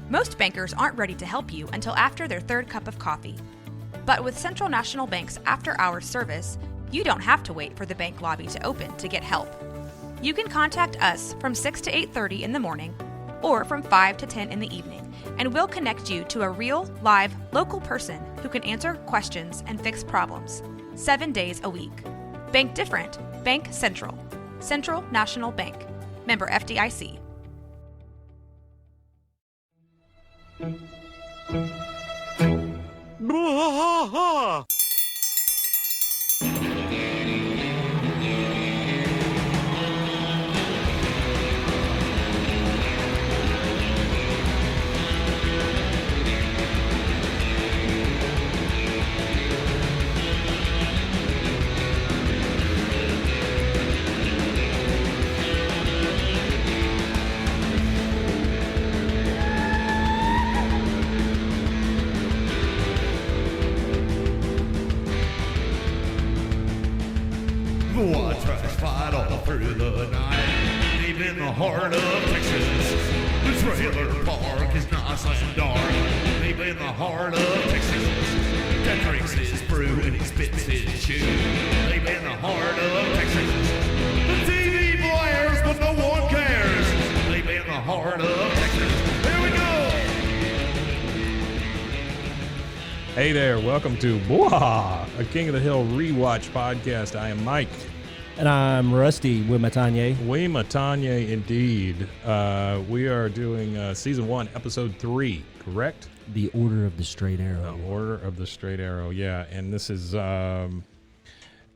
Most bankers aren't ready to help you until after their third cup of coffee. But with Central National Bank's after-hours service, you don't have to wait for the bank lobby to open to get help. You can contact us from 6 to 8:30 in the morning or from 5 to 10 in the evening, and we'll connect you to a real, live, local person who can answer questions and fix problems 7 days a week. Bank different. Bank Central. Central National Bank. Member FDIC. I tried to fight all through the night, deep in the heart of Texas. The trailer park is nice and dark, deep in the heart of Texas. That drinks his brew and he spits his chew, deep in the heart of Texas. The TV blares but no one cares, deep in the heart of Texas. Here we go! Hey there, welcome to Blah, a King of the Hill rewatch podcast. I am Mike. And I'm Rusty Wimatanye. Wimatanye, indeed. We are doing Season 1, Episode 3, correct? The Order of the Straight Arrow. The Order of the Straight Arrow, yeah. And this is,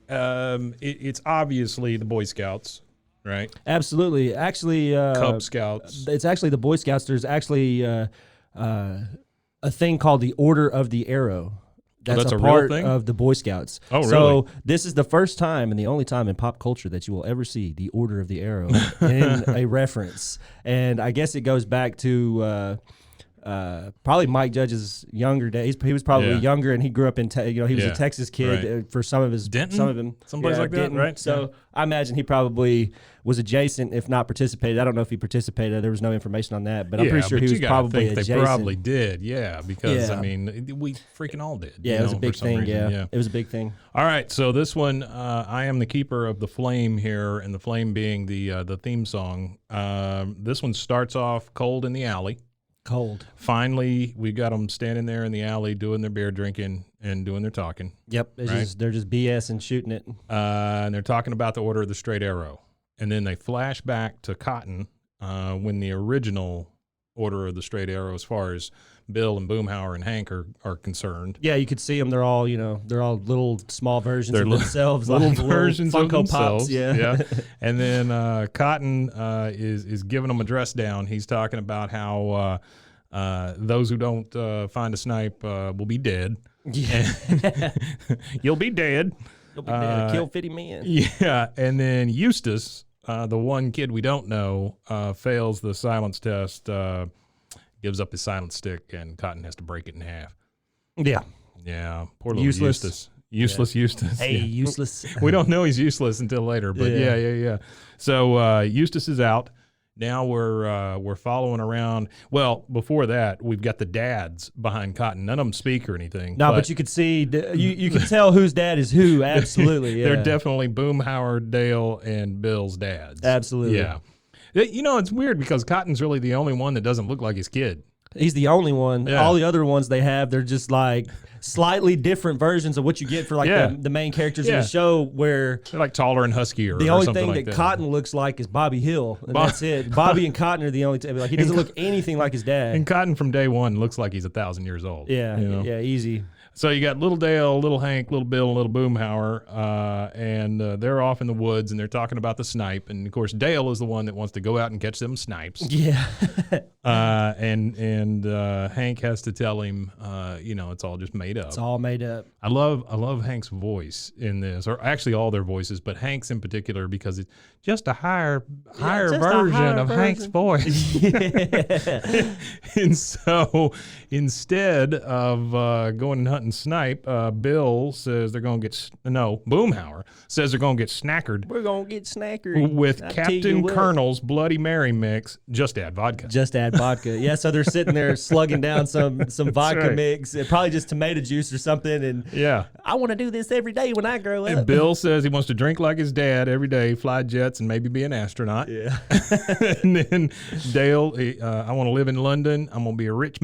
it's obviously the Boy Scouts, right? Absolutely. Actually, Cub Scouts. It's actually the Boy Scouts. There's actually a thing called the Order of the Arrow. That's a part of the Boy Scouts. Oh, really? So this is the first time and the only time in pop culture that you will ever see the Order of the Arrow in a reference. And I guess it goes back to probably Mike Judge's younger days. He was probably younger, and he grew up in he was a Texas kid for some of his Denton? some of him, someplace like Denton. that, right? So I imagine he probably was adjacent, if not participated. I don't know if he participated. There was no information on that, but I'm pretty sure he was probably adjacent. They probably did, because I mean, we freaking all did. Yeah, it was a big thing. Yeah, it was a big thing. All right, so this one, I am the keeper of the flame here, and the flame being the theme song. This one starts off cold in the alley. Cold. Finally, we got them standing there in the alley doing their beer drinking and doing their talking. Yep, they're just BS and shooting it. And they're talking about the Order of the Straight Arrow. And then they flash back to Cotton when the original Order of the Straight Arrow, as far as Bill and Boomhauer and Hank are concerned. Yeah, you could see them. They're all little small versions of themselves. Little like versions Funko of themselves. Pops, yeah. And then Cotton is giving them a dress down. He's talking about how those who don't find a snipe will be dead. Yeah. You'll be dead. You'll be dead. Kill 50 men. Yeah, and then Eustace, the one kid we don't know, fails the silence test, gives up his silence stick, and Cotton has to break it in half. Yeah. Yeah, poor little Eustace. Useless Eustace. Hey, useless. We don't know he's useless until later, but yeah. So Eustace is out. Now we're following around. Well, before that, we've got the dads behind Cotton. None of them speak or anything. No, but you could see, you can tell whose dad is who. Absolutely, yeah. They're definitely Boomhauer, Dale, and Bill's dads. Absolutely. Yeah. You know, it's weird because Cotton's really the only one that doesn't look like his kid. He's the only one. Yeah. All the other ones they have, they're just like slightly different versions of what you get for like the main characters in the show, where they're like taller and huskier. The or only something thing like that Cotton looks like is Bobby Hill, and that's it. Bobby and Cotton are the only two. Like, he doesn't look anything like his dad. And Cotton from day one looks like he's 1,000 years old. Yeah, you know? yeah, easy. So you got little Dale, little Hank, little Bill, and little Boomhauer, and they're off in the woods, and they're talking about the snipe. And, of course, Dale is the one that wants to go out and catch them snipes. Yeah. and Hank has to tell him, it's all just made up. It's all made up. I love Hank's voice in this, or actually all their voices, but Hank's in particular because it's just a higher version of Hank's voice. And so instead of going and hunting hunting snipe, Bill says they're going to get Boomhauer says they're going to get snackered. We're gonna get snackered With I tell you Captain what. Colonel's Bloody Mary mix. Just add vodka. Just add vodka. Yeah, so they're sitting there slugging down some vodka right. mix, probably just tomato juice or something. And Yeah. I want to do this every day when I grow And up. Bill says he wants to drink like his dad every day, fly jets, and maybe be an astronaut. Yeah. And then Dale, I want to live in London. I'm going to be a rich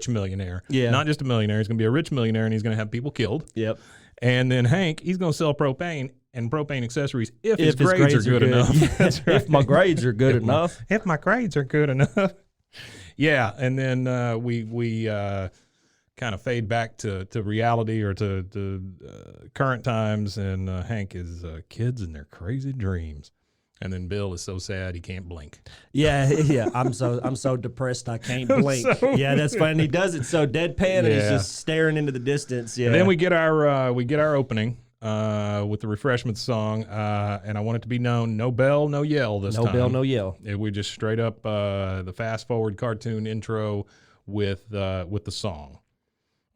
millionaire. Yeah. Not just a millionaire. He's going to be a rich millionaire, and he's going to have people killed. Yep. And then Hank, he's going to sell propane and propane accessories if his his grades are good enough. Yeah. That's right. If my grades are good enough. If my grades are good enough. Yeah, and then we kind of fade back to reality or to current times, and Hank is kids and their crazy dreams. And then Bill is so sad he can't blink. Yeah. I'm so depressed I can't blink. Yeah, that's funny. He does it so deadpan, and he's Yeah. just staring into the distance. Yeah. And then we get our opening with the refreshment song, and I want it to be known: no bell, no yell this time. No bell, no yell. We just straight up the fast forward cartoon intro with the song.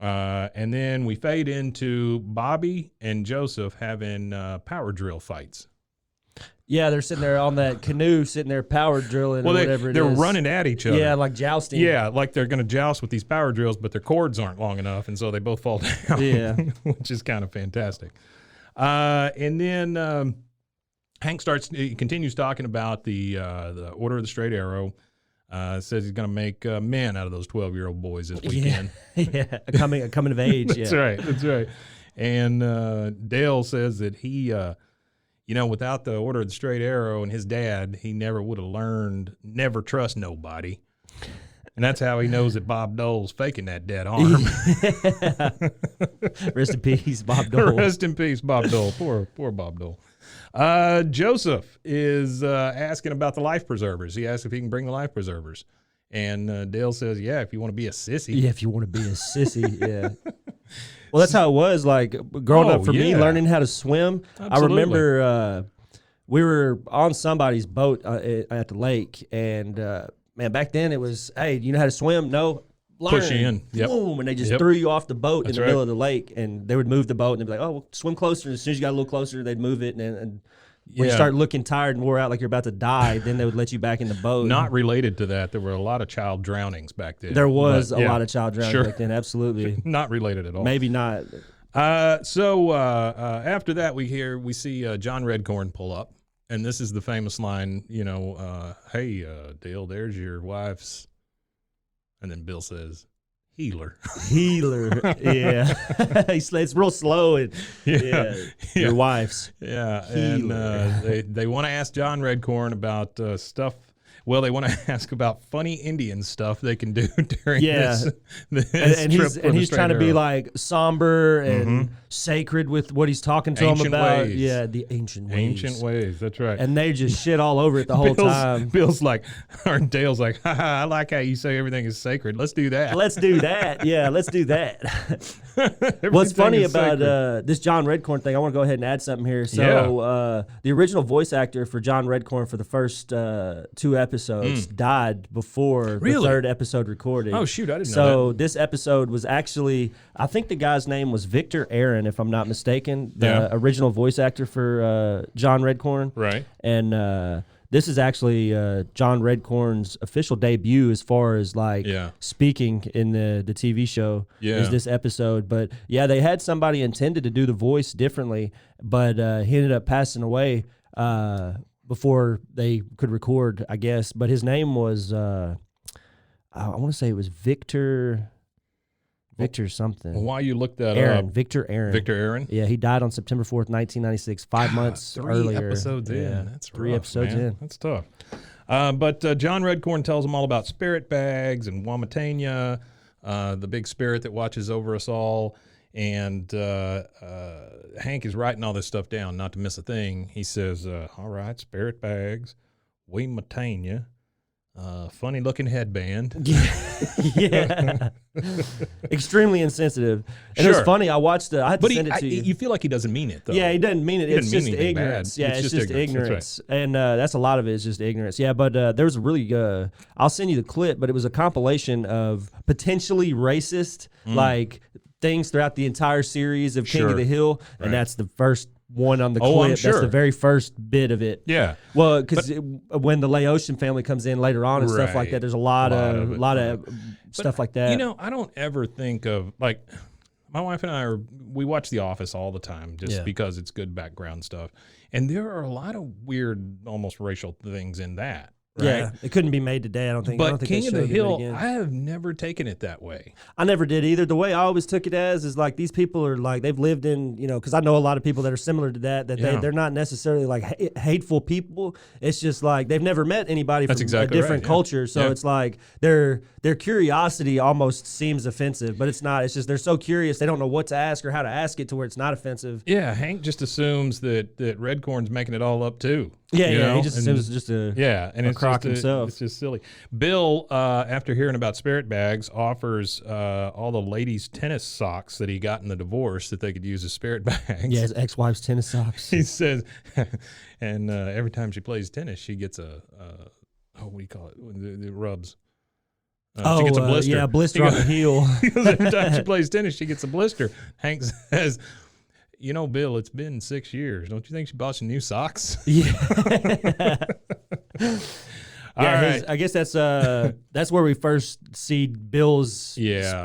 And then we fade into Bobby and Joseph having power drill fights. Yeah, they're sitting there on that canoe, sitting there power drilling or whatever it they're is. running at each other. Yeah, like jousting. Yeah, like they're going to joust with these power drills, but their cords aren't long enough, and so they both fall down. Yeah. Which is kind of fantastic. And then Hank continues talking about the Order of the Straight Arrow. Says he's going to make men out of those 12-year-old boys this weekend. Yeah, coming of age. That's Yeah. right. That's right. And Dale says that he, without the Order of the Straight Arrow and his dad, he never would have learned never trust nobody. And that's how he knows that Bob Dole's faking that dead arm. Rest in peace, Bob Dole. Rest in peace, Bob Dole. Poor Bob Dole. Joseph is asking about the life preservers. He asks if he can bring the life preservers. And Dale says, yeah, if you want to be a sissy. Yeah, if you want to be a sissy, yeah. Well, that's how it was. Like growing up for me, yeah. learning how to swim. Absolutely. I remember we were on somebody's boat at the lake, and man, back then it was, hey, you know how to swim? No. Learn. Push you in. Yep. Boom, and they just Yep. threw you off the boat That's in the middle right. of the lake, and they would move the boat, and they'd be like, oh, well, swim closer. And as soon as you got a little closer, they'd move it, and when you Yeah. start looking tired and wore out like you're about to die, then they would let you back in the boat. Not related to that. There were a lot of child drownings back then. There was But, a yeah, lot of child drowning sure. back then, absolutely. Not related at all. Maybe not. So after that, we see John Redcorn pull up, and this is the famous line, hey, Dale, there's your wife's, and then Bill says, healer. Healer, yeah. It's real slow, and Yeah. your wife's. Yeah, Healer. and they want to ask John Redcorn about stuff. Well, they want to ask about funny Indian stuff they can do during Yeah. this And trip he's for the he's trying to Straight be Arrow. like somber and sacred with what he's talking to Ancient them about. ways. Yeah, the ancient ways. Ancient ways. That's right. And they just shit all over it the whole time. Bill's like, or Dale's like, haha, I like how you say everything is sacred. Let's do that. Let's do that. Yeah, let's do that. What's Everything funny is about sacred. this John Redcorn thing, I want to go ahead and add something here. So the original voice actor for John Redcorn for the first 2 episodes died before the Really? 3rd episode recorded. Oh, shoot, I didn't know So this episode was actually, I think the guy's name was Victor Aaron, if I'm not mistaken, the original voice actor for John Redcorn. Right. And this is actually John Redcorn's official debut as far as like speaking in the TV show is this episode. But yeah, they had somebody intended to do the voice differently, but he ended up passing away before they could record, I guess. But his name was, I want to say it was Victor something. While you look that Aaron, up, Victor Aaron. Victor Aaron. Yeah, he died on September 4th, 1996, 5 months 3 earlier. episodes in. Yeah, That's 3 rough, episodes man. in. That's tough. But John Redcorn tells them all about spirit bags and Wamatania, the big spirit that watches over us all. And Hank is writing all this stuff down, not to miss a thing. He says, all right, spirit bags, Wamatania, funny looking headband. Yeah. Extremely insensitive. And it was funny. I watched I had to send it to you. You feel like he doesn't mean it, though. Yeah, he doesn't mean it. He It's didn't just mean anything ignorance. bad. Yeah, It's it's just just ignorance. ignorance. And that's a lot of it is just ignorance. Yeah, but there was a really, I'll send you the clip, but it was a compilation of potentially racist, like things throughout the entire series of King Sure. of the Hill, Right. and that's the first one on the Oh, I'm clip. That's sure. the very first bit of it. Yeah. Well, because when the Laotian family comes in later on and stuff like Right. that, there's a lot of it. stuff like that. You know, I don't ever think of like my wife and I we watch The Office all the time just because it's good background stuff. And there are a lot of weird, almost racial things in that. Right? Yeah, it couldn't be made today. I don't think. I But don't think King they of the showed it Hill, again. I have never taken it that way. I never did either. The way I always took it as is like these people are like they've lived in, you know, because I know a lot of people that are similar to that Yeah. they're not necessarily like hateful people. It's just like they've never met anybody That's from exactly a different right, yeah. culture, so Yeah. it's like their curiosity almost seems offensive, but it's not. It's just they're so curious they don't know what to ask or how to ask it to where it's not offensive. Yeah, Hank just assumes that Redcorn's making it all up too. Yeah, you yeah. know? He just And- assumes it's just a and a it's crock just himself. It's just silly. Bill, after hearing about spirit bags, offers all the ladies' tennis socks that he got in the divorce that they could use as spirit bags. Yeah, his ex-wife's tennis socks. He says, and every time she plays tennis, she gets what do you call it? The rubs. She gets a blister. Yeah, a blister on the heel. Because every time she plays tennis, she gets a blister. Hank says, "You know, Bill, it's been 6 years. Don't you think she bought some new socks?" Yeah. All right. I guess that's where we first see Bill's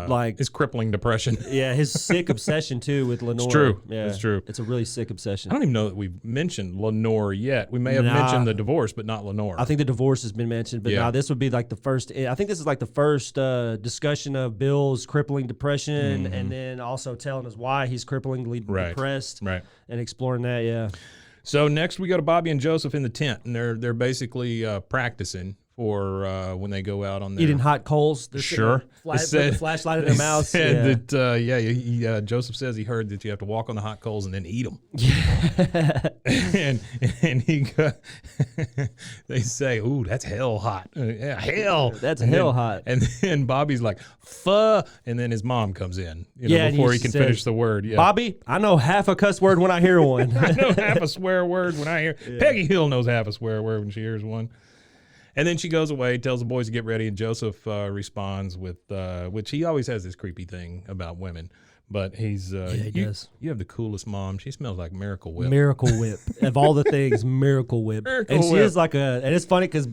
like his crippling depression. yeah, his sick obsession too with Lenore. It's true. Yeah, It's true. It's a really sick I obsession. don't even know that we've mentioned Lenore yet. We may have mentioned the divorce, but not Lenore. I think the divorce has been mentioned, but Yeah. now this would be like the first. I think this is like the first discussion of Bill's crippling depression, and then also telling us why he's cripplingly Right. depressed, Right. and exploring that. Yeah. So next we go to Bobby and Joseph in the tent, and they're basically practicing for when they go out on their Eating hot coals. They're sitting there, putting the flashlight in their mouth. Said that Joseph says he heard that you have to walk on the hot coals and then eat them. and they say, "Ooh, that's hell hot." Yeah, hell. That's And hell then- hot. And then Bobby's like, "Fuh," and then his mom comes in, Yeah, and before he he can says, finish the word. Yeah. Bobby, I know half a cuss word when I hear one. I know half a swear word when I hear. Peggy Hill knows half a swear word when she hears one. And then she goes away, tells the boys to get ready, and Joseph responds with, which he always has this creepy thing about women, but he's, he does. You have the coolest mom. She smells like Miracle Whip. Miracle Whip. Of all the things, Miracle Whip. Miracle and she Whip. is like and it's funny because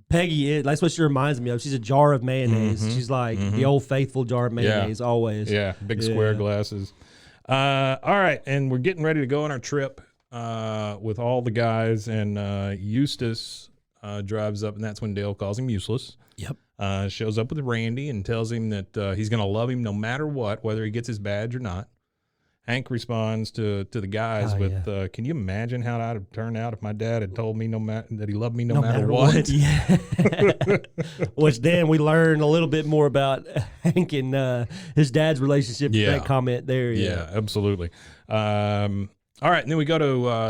Peggy, that's what she reminds me of. She's a jar of mayonnaise. She's like the old faithful jar of mayonnaise always. Yeah, big square glasses. All right, and we're getting ready to go on our trip with all the guys, and Eustace drives up, and that's when Dale calls him useless. Yep. Shows up with Randy and tells him that he's going to love him no matter what, whether he gets his badge or not. Hank responds to the guys with, "Can you imagine how that would have turned out if my dad had told me that he loved me no matter what?" Yeah. Which then we learn a little bit more about Hank and his dad's relationship. Yeah. That comment there. Yeah, absolutely. All right, and then we go to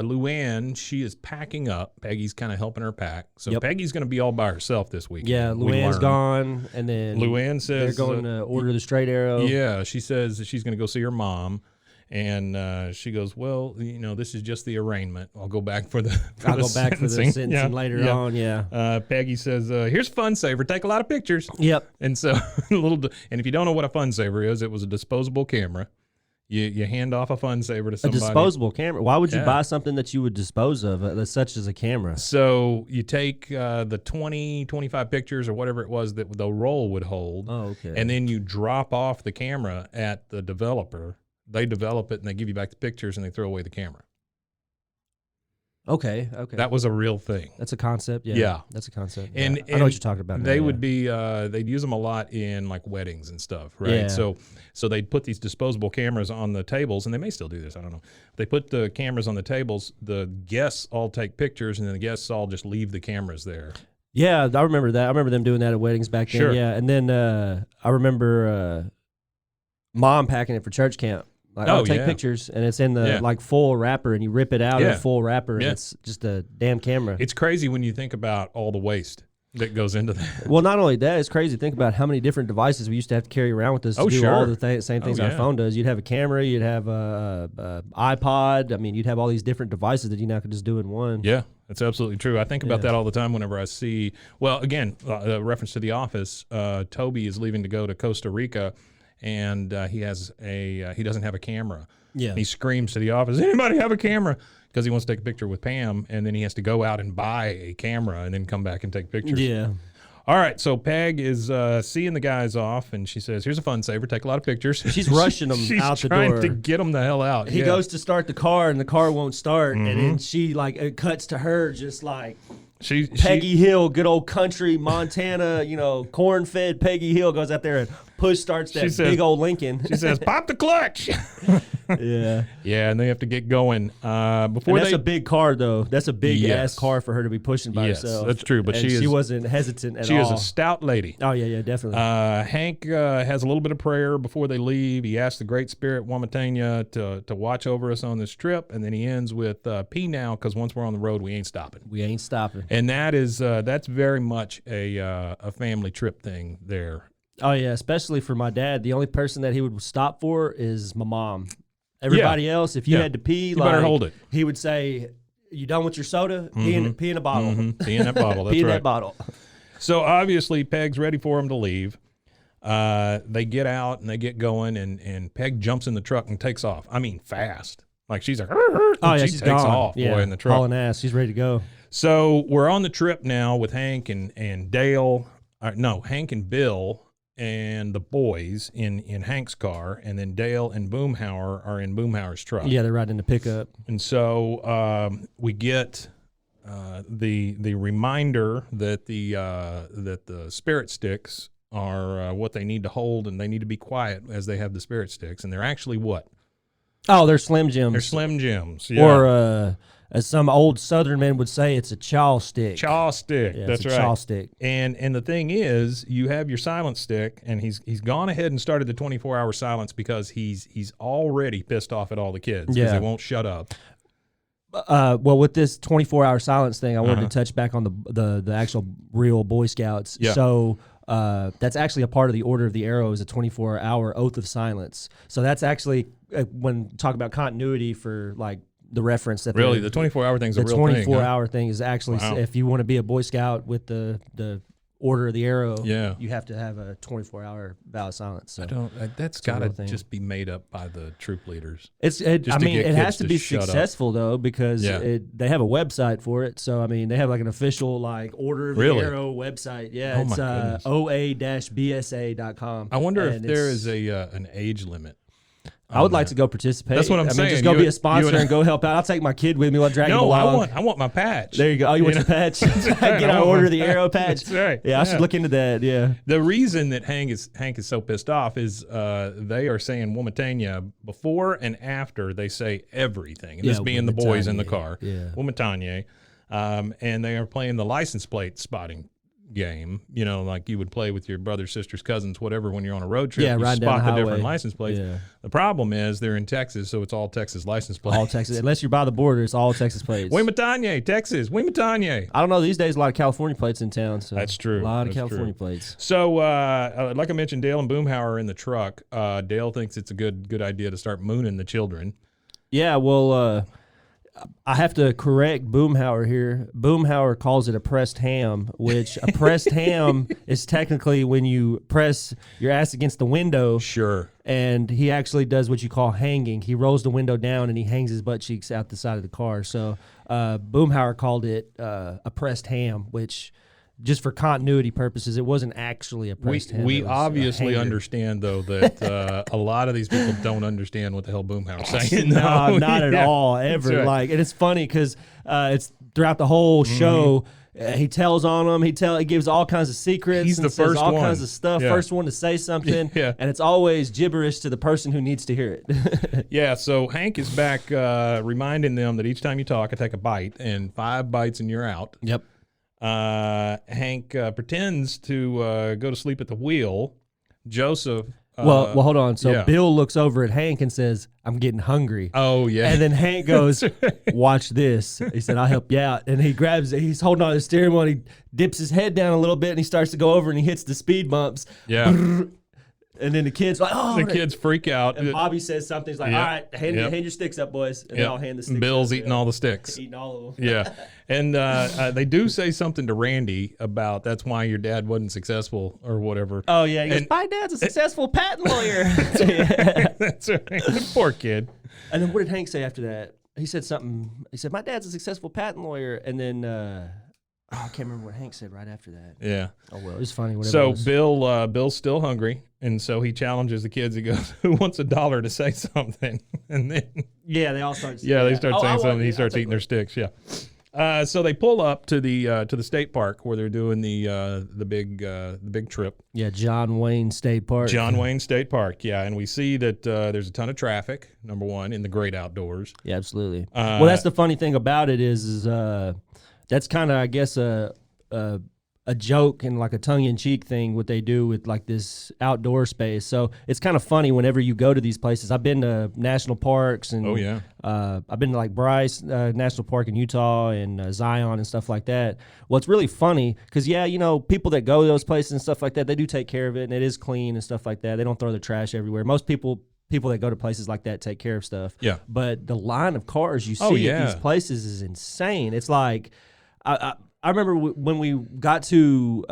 Luann. She is packing up. Peggy's kind of helping her pack. So Peggy's going to be all by herself this week. Yeah, Luann's gone, and then Luann says they're going to order the straight arrow. Yeah, she says that she's going to go see her mom. And she goes, "Well, this is just the arraignment. I'll go back for the I'll go back for the sentencing Yeah, later on." Yeah. Peggy says, "Here's Fun Saver. Take a lot of pictures." Yep. And so and if you don't know what a Fun Saver is, it was a disposable camera. You hand off a Fun Saver to somebody. A disposable camera. Why would you buy something that you would dispose of, such as a camera? So you take the 20, 25 pictures or whatever it was that the roll would hold. Oh, okay. And then you drop off the camera at the developer. They develop it and they give you back the pictures and they throw away the camera. Okay. That was a real thing. That's a concept. Yeah. Yeah. That's a concept. And, I know what you're talking about. They now, would be they'd use them a lot in like weddings and stuff, right? Yeah. So they'd put these disposable cameras on the tables, and they may still do this, I don't know. They put the cameras on the tables, the guests all take pictures, and then the guests all just leave the cameras there. Yeah, I remember that. I remember them doing that at weddings back then. Sure. Yeah. And then I remember Mom packing it for church camp. Like, I'll take pictures, and it's in the like full wrapper, and you rip it out in a full wrapper, and it's just a damn camera. It's crazy when you think about all the waste that goes into that. Well, not only that, it's crazy to think about how many different devices we used to have to carry around with us to do all the same things our phone does. You'd have a camera, you'd have a iPod. I mean, you'd have all these different devices that you now could just do in one. Yeah, that's absolutely true. I think about that all the time whenever I see, well, again, reference to The Office, Toby is leaving to go to Costa Rica, and he doesn't have a camera. Yeah. And he screams to the office, "Anybody have a camera?" Because he wants to take a picture with Pam, and then he has to go out and buy a camera and then come back and take pictures. Yeah. All right, so Peg is seeing the guys off, and she says, "Here's a fun saver. Take a lot of pictures." She's rushing them out the door. She's trying to get them the hell out. He goes to start the car, and the car won't start, and Mm-hmm. then she like it cuts to her just like She Peggy Hill, good old country Montana, corn-fed Peggy Hill goes out there and starts that says- big old Lincoln. She says, "Pop the clutch." Yeah. Yeah, and they have to get going before And that's they. a big car, though. That's a big Yes. ass car for her to be pushing by Yes, herself. that's true, but And she wasn't hesitant at She all. is a stout lady. Oh yeah, definitely. Hank has a little bit of prayer before they leave. He asks the Great Spirit Womatania to watch over us on this trip, and then he ends with "Pee now, because once we're on the road, we ain't stopping." We ain't stopping. And that's very much a family trip thing there. Oh yeah, especially for my dad. The only person that he would stop for is my mom. Everybody else, if you had to pee, You better hold it. He would say, "You done with your soda? Pee in a bottle. Pee in that bottle. That's Pee in right. that bottle." So obviously Peg's ready for him to leave. They get out and they get going, and Peg jumps in the truck and takes off. I mean, fast. Like she's like, Oh yeah, she she's takes gone. off, Yeah, boy, in the truck. hauling ass. She's ready to go. So we're on the trip now with Hank and Dale. Hank and Bill and the boys in Hank's car, and then Dale and Boomhauer are in Boomhauer's truck. Yeah, they're riding in the pickup. And so we get the reminder that the spirit sticks are what they need to hold, and they need to be quiet as they have the spirit sticks. And they're actually what? Oh, they're Slim Jims. They're Slim Jims. Yeah. Or as some old Southern men would say, it's a chaw stick. Chaw stick. Yeah, That's it's a right. chaw stick. And the thing is, you have your silence stick, and he's gone ahead and started the 24-hour silence because he's already pissed off at all the kids because Yeah. they won't shut up. Well, with this 24-hour silence thing, I wanted Uh-huh. to touch back on the actual real Boy Scouts. Yeah. So that's actually a part of the Order of the Arrow is a 24-hour oath of silence. So that's actually when talk about continuity for like the reference that Really, the 24-hour thing's a the real thing. 24-hour thing is actually Wow. if you want to be a Boy Scout with the Order of the Arrow, Yeah. you have to have a 24-hour vow of silence. So That's a got to real thing. just be made up by the troop leaders. Just to I mean, get it has kids to to be shut up. successful though because Yeah. they have a website for it. So I mean, they have like an official like Order of Really? the Arrow website. Yeah, Oh, it's my goodness. oa-bsa.com. I wonder if And there it's- is an age limit. I would like to go participate. That's what I'm I mean, saying. just go You be a would- sponsor you would- and go help out. I'll take my kid with me. We'll drag him No, along. I want my patch. There you go. Oh, you want your patch? Get I our want Order my of the Arrow patch. That's right. Yeah, I should look into that. Yeah. The reason that Hank is so pissed off is they are saying Womatania before and after they say everything. And this Yeah, being the boys in the Womatanya, car. yeah. Womatania. And they are playing the license plate spotting game, like you would play with your brothers, sisters, cousins, whatever, when you're on a road trip. Yeah, you riding down spot the the different highway. license plates. Yeah. The problem is they're in Texas, so it's all Texas license plates. All Texas. Unless you're by the border, it's all Texas plates. Womatania, Texas, Womatania. I don't know. These days, a lot of California plates in town. So That's true. A lot of That's California true. plates. So, like I mentioned, Dale and Boomhauer are in the truck. Dale thinks it's a good idea to start mooning the children. Yeah, well, I have to correct Boomhauer here. Boomhauer calls it a pressed ham, which a pressed ham is technically when you press your ass against the window, Sure. and he actually does what you call hanging. He rolls the window down and he hangs his butt cheeks out the side of the car. So Boomhauer called it a pressed ham, which just for continuity purposes, it wasn't actually a pressed ham. It We was a obviously hanger. understand, though, that a lot of these people don't understand what the hell Boomhauer's saying. No, not at Yeah. all, ever. That's right. Like, and it's funny because it's throughout the whole show. He tells on them. He gives all kinds of secrets. He's and the says first all one. kinds of stuff. Yeah. First one to say something. Yeah. And it's always gibberish to the person who needs to hear it. Yeah, so Hank is back reminding them that each time you talk, I take a bite, and 5 bites and you're out. Yep. Hank pretends to go to sleep at the wheel. Joseph. Well, hold on. So yeah. Bill looks over at Hank and says, "I'm getting hungry." Oh, yeah. And then Hank goes, "Watch this." He said, "I'll help you out." And he grabs it. He's holding on to the steering wheel. And he dips his head down a little bit, and he starts to go over, and he hits the speed bumps. Yeah. And then the kids like, oh, the kids freak out. And Bobby says something. He's like, Yep. all right, hand your sticks up, boys. And they all hand the sticks Bill's up. eating all the sticks. Eating all of them. Yeah. And they do say something to Randy about that's why your dad wasn't successful or whatever. Oh, yeah. He goes, my dad's a successful patent lawyer. That's right. Poor kid. And then what did Hank say after that? He said something. He said, my dad's a successful patent lawyer. And then I can't remember what Hank said right after that. Yeah. Oh, well, it was funny. Whatever So it was. Bill's still hungry. And so he challenges the kids. He goes, who wants $1 to say something? And then Yeah, they all start. they start saying something. He starts eating their sticks. Yeah. So they pull up to the state park where they're doing the big trip. Yeah, John Wayne State Park. John Wayne State Park. Yeah, and we see that there's a ton of traffic. Number one, in the great outdoors. Yeah, absolutely. Well, that's the funny thing about it is that's kind of, I guess, a joke and like a tongue-in-cheek thing what they do with like this outdoor space. So it's kind of funny whenever you go to these places. I've been to national parks and I've been to like Bryce National Park in Utah and Zion and stuff like that. Well, it's really funny because people that go to those places and stuff like that, they do take care of it and it is clean and stuff like that. They don't throw the trash everywhere. Most people that go to places like that take care of stuff. Yeah. But the line of cars you see at these places is insane. It's like I remember when we got to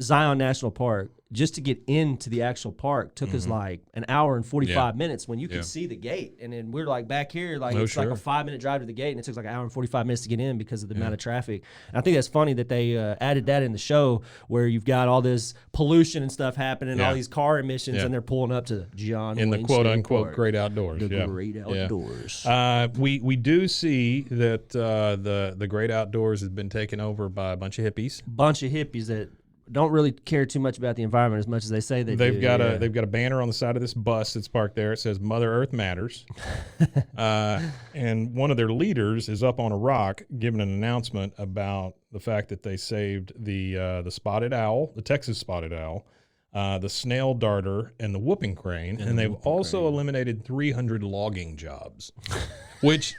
Zion National Park, just to get into the actual park took us like an hour and 45 minutes when you could see the gate. And then we're like back here, like it's like a 5-minute drive to the gate, and it took like an hour and 45 minutes to get in because of the amount of traffic. And I think that's funny that they added that in the show where you've got all this pollution and stuff happening, all these car emissions, and they're pulling up to John in Wayne the quote-unquote Park. great outdoors. The great outdoors. We do see that the great outdoors has been taken over by a bunch of hippies. Bunch of hippies that don't really care too much about the environment as much as they say they do. They've got a banner on the side of this bus that's parked there. It says Mother Earth Matters. And one of their leaders is up on a rock giving an announcement about the fact that they saved the spotted owl, the Texas spotted owl, the snail darter, and the whooping crane. And they've also eliminated 300 logging jobs. Which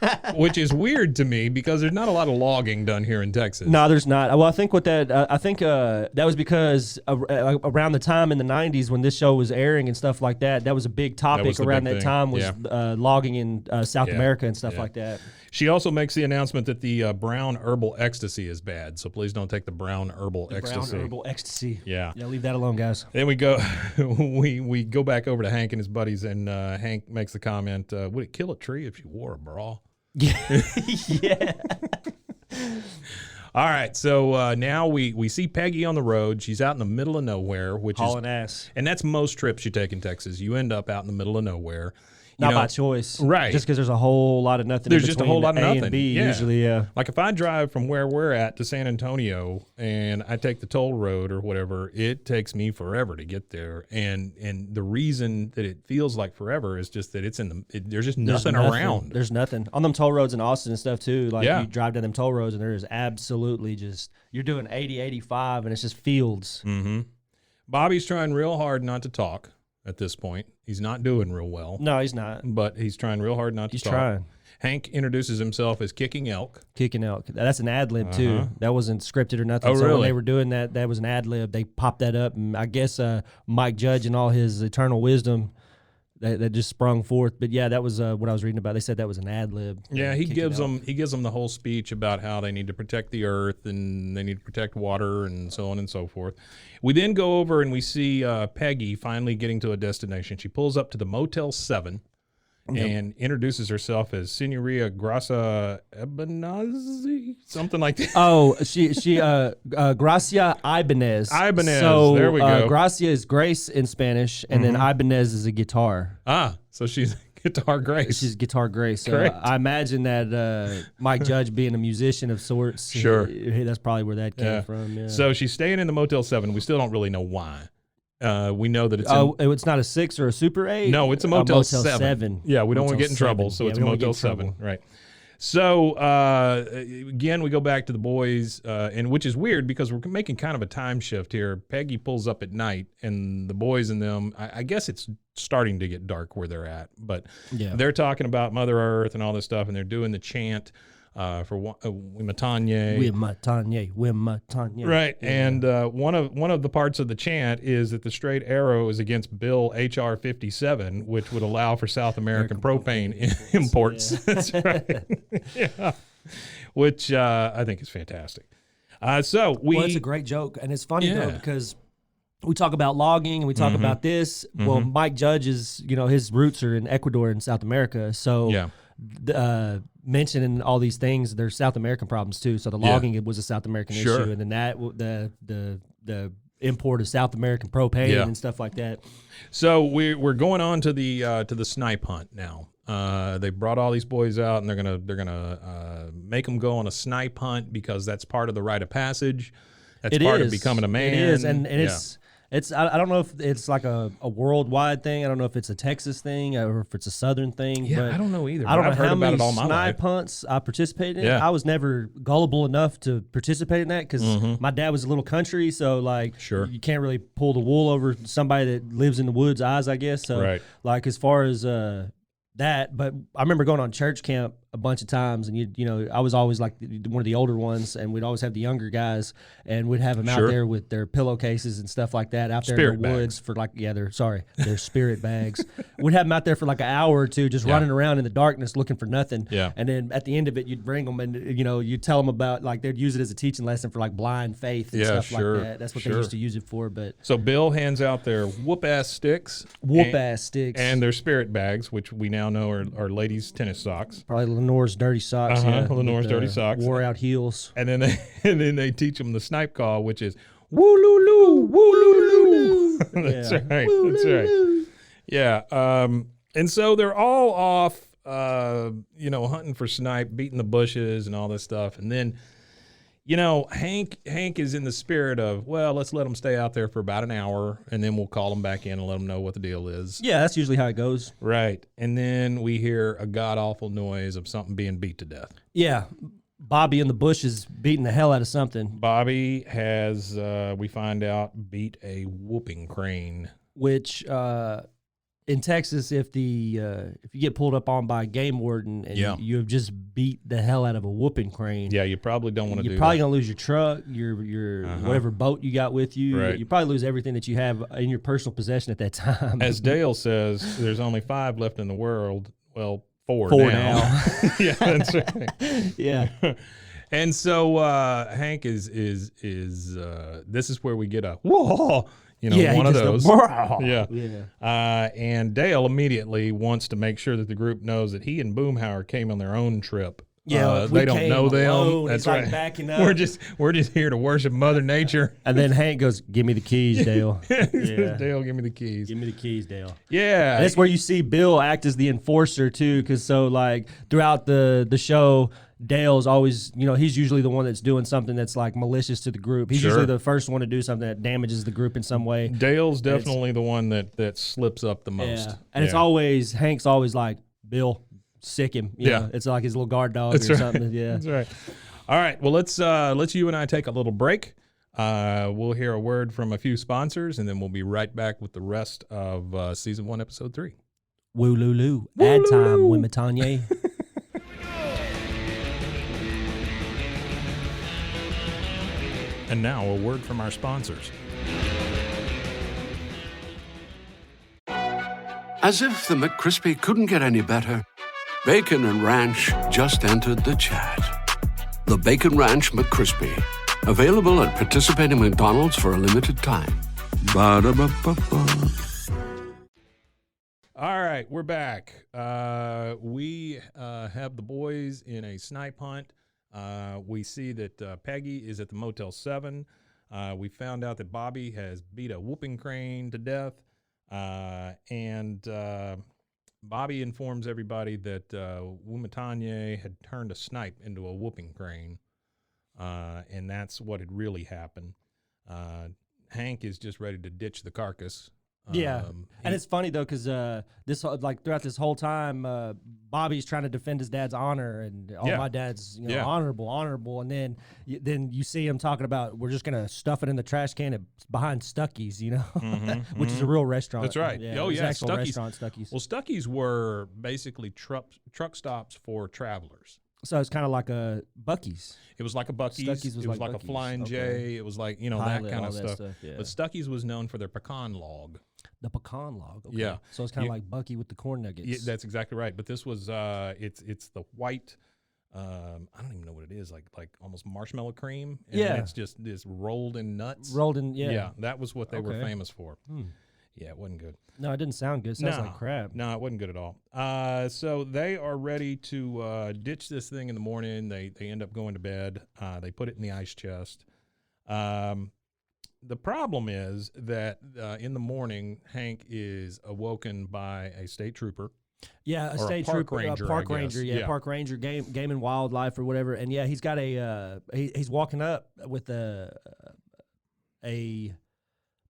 is weird to me because there's not a lot of logging done here in Texas. No, there's not. Well, I think that was because around the time in the 90s when this show was airing and stuff like that, that was a big topic around that time was logging in South America and stuff like that. She also makes the announcement that the brown herbal ecstasy is bad, so please don't take the brown herbal ecstasy. Brown herbal ecstasy. Yeah, leave that alone, guys. Then we go, we go back over to Hank and his buddies, and Hank makes the comment, "Would it kill a tree if you wore a bra?" Yeah. All right, so now we see Peggy on the road. She's out in the middle of nowhere, which hauling ass. And that's most trips you take in Texas. You end up out in the middle of nowhere. Not by choice. Right. Just because there's a whole lot of nothing. There's just a whole lot of nothing. A and B Yeah. usually, yeah. Like if I drive from where we're at to San Antonio and I take the toll road or whatever, it takes me forever to get there. And the reason that it feels like forever is just that there's just nothing around. There's nothing. On them toll roads in Austin and stuff too. Like you drive down them toll roads and there is absolutely just, you're doing 80, 85 and it's just fields. Mm-hmm. Bobby's trying real hard not to talk at this point. He's not doing real well. No, he's not. But he's trying real hard not to talk. He's trying. Hank introduces himself as Kicking Elk. Kicking Elk. That's an ad lib too. That wasn't scripted or nothing. Oh, so really? when they were doing that, that was an ad lib. They popped that up, and I guess Mike Judge and all his eternal wisdom that just sprung forth. But yeah, that was what I was reading about. They said that was an ad lib. Yeah, he gives them the whole speech about how they need to protect the earth and they need to protect water and so on and so forth. We then go over and we see Peggy finally getting to a destination. She pulls up to the Motel 7 and introduces herself as Senorita Gracia Ebenazi, something like that. Oh, she Gracia Ibanez. Ibanez, so, there we go. Gracia is grace in Spanish, and then Ibanez is a guitar. So she's Guitar Grace. She's Guitar Grace. So Great. I imagine that Mike Judge being a musician of sorts, Sure. that's probably where that came from. Yeah. So she's staying in the Motel 7. We still don't really know why. We know that it's it's not a 6 or a Super 8? No, it's a Motel 7. Yeah, we don't want to get in trouble, so it's a Motel 7. Right. So, again, we go back to the boys, and which is weird because we're making kind of a time shift here. Peggy pulls up at night, and the boys and them, I guess it's starting to get dark where they're at, but they're talking about Mother Earth and all this stuff, and they're doing the chant. for Wimatanye. Wimatanye. Right, and one of the parts of the chant is that the straight arrow is against Bill HR 57, which would allow for South American propane imports. Yeah. That's right. Yeah, which I think is fantastic. So Well, it's a great joke, and it's funny though Yeah. because we talk about logging and we talk about this. Well, Mike Judge is, his roots are in Ecuador and South America, so yeah. mentioning all these things, there's South American problems too. So the logging was a South American Sure. issue, and then that the import of South American propane and stuff like that. So we're going on to the snipe hunt now. They brought all these boys out, and they're gonna make them go on a snipe hunt because that's part of the rite of passage. That's part of becoming a man. It is, and it's I don't know if it's like a worldwide thing. I don't know if it's a Texas thing or if it's a Southern thing. Yeah, but I don't know either. I don't know I've heard how about many it all my life. snipe hunts I participated in. Yeah. I was never gullible enough to participate in that because my dad was a little country, so like Sure. you can't really pull the wool over somebody that lives in the woods' eyes, I guess. So Right. like as far as that, but I remember going on church camp a bunch of times, and you know, I was always like one of the older ones, and we'd always have the younger guys, and we'd have them out Sure. there with their pillowcases and stuff like that out there Spirit in the bags. woods for like their spirit bags. We'd have them out there for like an hour or two, just running around in the darkness looking for nothing. Yeah. And then at the end of it, you'd bring them, and you'd tell them about like they'd use it as a teaching lesson for like blind faith and stuff sure, like that. That's what they sure. used to use it for. But So Bill hands out their whoop-ass sticks. whoop-ass sticks. And their spirit bags, which we now know are ladies' tennis socks. Probably Lenore's dirty socks. Lenore's with, dirty socks. Wore out heels. And then they teach them the snipe call, which is woo-loo-loo, woo-loo-loo. That's Yeah. right. That's right. Yeah. And so they're all off, hunting for snipe, beating the bushes and all this stuff. And then, Hank is in the spirit of, well, let's let them stay out there for about an hour, and then we'll call them back in and let them know what the deal is. Yeah, that's usually how it goes. Right. And then we hear a god-awful noise of something being beat to death. Yeah. Bobby in the bush is beating the hell out of something, Bobby has, we find out, beat a whooping crane. which in Texas, if you get pulled up on by a game warden and you have just beat the hell out of a whooping crane, Yeah, you probably don't want to do you're probably that. gonna lose your truck, your whatever boat you got with you. Right. You probably lose everything that you have in your personal possession at that time. As Dale says, there's only 5 left in the world. Well, 4 Four now. now. Yeah, that's right. Yeah. And so Hank is this is where we get a whoa, Yeah, one he of just those. go, Yeah. Yeah. And Dale immediately wants to make sure that the group knows that he and Boomhauer came on their own trip. Yeah, they don't know them. alone. That's He's like right. backing up. We're just here to worship Mother Nature. And then Hank goes, "Give me the keys, Dale." Yeah. Dale, give me the keys. Give me the keys, Dale. Yeah. And that's where you see Bill act as the enforcer too, because throughout the show, Dale's always, he's usually the one that's doing something that's like malicious to the group. He's Sure. usually the first one to do something that damages the group in some way. Dale's definitely the one that slips up the most. Yeah. And it's always Hank's always like, "Bill, sick him." You know? It's like his little guard dog That's or right. something. Yeah. That's right. All right. Well, let's you and I take a little break. We'll hear a word from a few sponsors, and then we'll be right back with the rest of season 1, episode 3. Woo loo loo. Ad time, Wimatanye. And now a word from our sponsors. As if the McCrispy couldn't get any better, Bacon and Ranch just entered the chat. The Bacon Ranch McCrispy, available at participating McDonald's for a limited time. Ba-da-ba-ba-ba. All right, we're back. We have the boys in a snipe hunt. We see that Peggy is at the Motel 7. We found out that Bobby has beat a whooping crane to death. And Bobby informs everybody that Wimatanye had turned a snipe into a whooping crane. And that's what had really happened. Hank is just ready to ditch the carcass. Yeah, and it's funny though because throughout this whole time, Bobby's trying to defend his dad's honor and my dad's honorable, and then you see him talking about we're just gonna stuff it in the trash can behind Stuckey's, which is a real restaurant. That's right. Yeah, Oh it's an yeah, actual Stuckey's. restaurant, Stuckey's. Well, Stuckey's were basically truck stops for travelers. So it's kind of like a Buc-ee's. It was like a Buc-ee's. Stuckey's was it was like like a Buc-ee's. Flying Okay. J. It was like, you know, Pilot, that kind all of that stuff. yeah. But Stuckey's was known for their pecan log. The pecan log. Okay. Yeah. So it's kind of like Bucky with the corn nuggets. Yeah, that's exactly right. But this was it's the white. I don't even know what it is. Like almost marshmallow cream. And Yeah. It's just this rolled in nuts. Rolled in. Yeah. Yeah. That was what they were Okay. famous for. Yeah, it wasn't good. No, it didn't sound good. It sounds like crap. No, it wasn't good at all. So they are ready to ditch this thing in the morning. They end up going to bed. They put it in the ice chest. The problem is that in the morning, Hank is awoken by a state trooper. Yeah, a Or a state park trooper, ranger, park I guess. ranger, yeah, Yeah. park ranger, game and wildlife or whatever. And yeah, he's got a he's walking up with a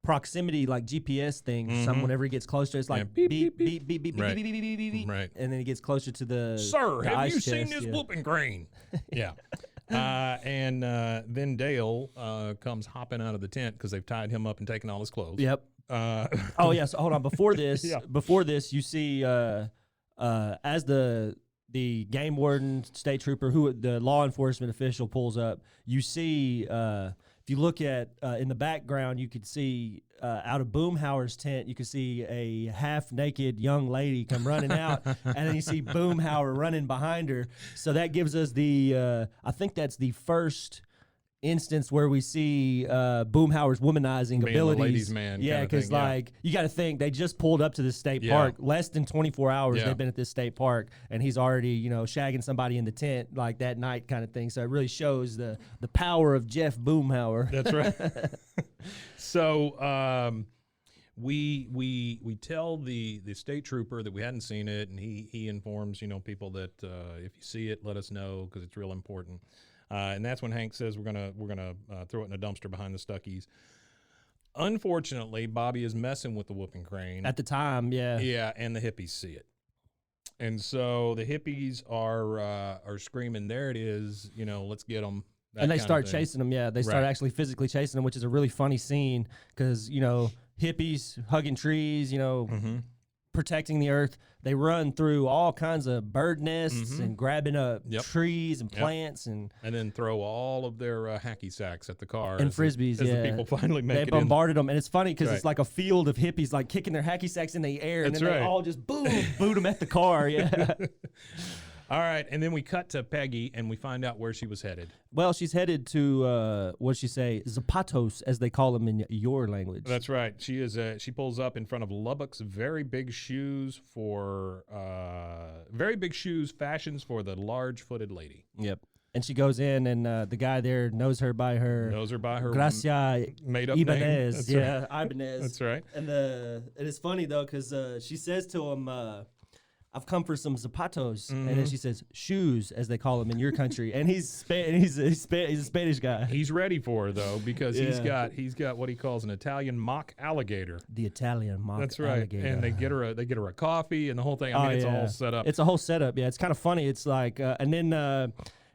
proximity like GPS thing. Whenever he gets closer, it's like Yeah. beep beep beep beep beep Right. beep beep beep beep beep, Right. and then he gets closer to the Sir, the have ice you seen chest, this yeah. whooping crane? Yeah. And then Dale comes hopping out of the tent because they've tied him up and taken all his clothes. Yep. Oh yeah. So hold on. Before this, Yeah. you see as the game warden, state trooper, who the law enforcement official pulls up, you see if you look at in the background, you could see out of Boomhauer's tent, you could see a half naked young lady come running out, and then you see Boomhauer running behind her. So that gives us the I think that's the first instance where we see Boomhauer's womanizing Being the abilities. ladies' man Yeah, kinda because thing, yeah. like you got to think they just pulled up to the state Yeah. park less than 24 hours. Yeah. They've been at this state park, and he's already shagging somebody in the tent like that night kind of thing. So it really shows the power of Jeff Boomhauer. That's right. So we tell the state trooper that we hadn't seen it, and he informs people that if you see it, let us know because it's real important. And that's when Hank says we're gonna throw it in a dumpster behind the Stuckey's. Unfortunately, Bobby is messing with the whooping crane At the time, yeah. Yeah, and the hippies see it, and so the hippies are screaming, "There it is! Let's get them!" And they start chasing them. Yeah, they start Right. actually physically chasing them, which is a really funny scene because hippies hugging trees, protecting the earth. They run through all kinds of bird nests and grabbing up Yep. trees and plants and then throw all of their hacky sacks at the car and as the- frisbees. as Yeah, the people finally make they it in. bombarded them, and it's funny because Right. it's like a field of hippies like kicking their hacky sacks in the air, and That's then they right. all just boom boot them at the car. Yeah. All right, and then we cut to Peggy, and we find out where she was headed. Well, she's headed to what'd she say? Zapatos, as they call them in your language. That's right. She is. She pulls up in front of Lubbock's very big shoes fashions for the large-footed lady. Yep. And she goes in, and the guy there knows her by her Knows her by her Gracia made-up name. Ibanez. That's Yeah, Ibanez. That's right. And it's funny though because she says to him, "I've come for some zapatos," and then she says "shoes," as they call them in your country. And he's a Spanish guy. He's ready for her though because he's Yeah. got what he calls an Italian mock alligator. The Italian mock That's right. alligator. And they get her a coffee and the whole thing. I mean, it's all set up. It's a whole setup. Yeah, it's kind of funny. It's like, and then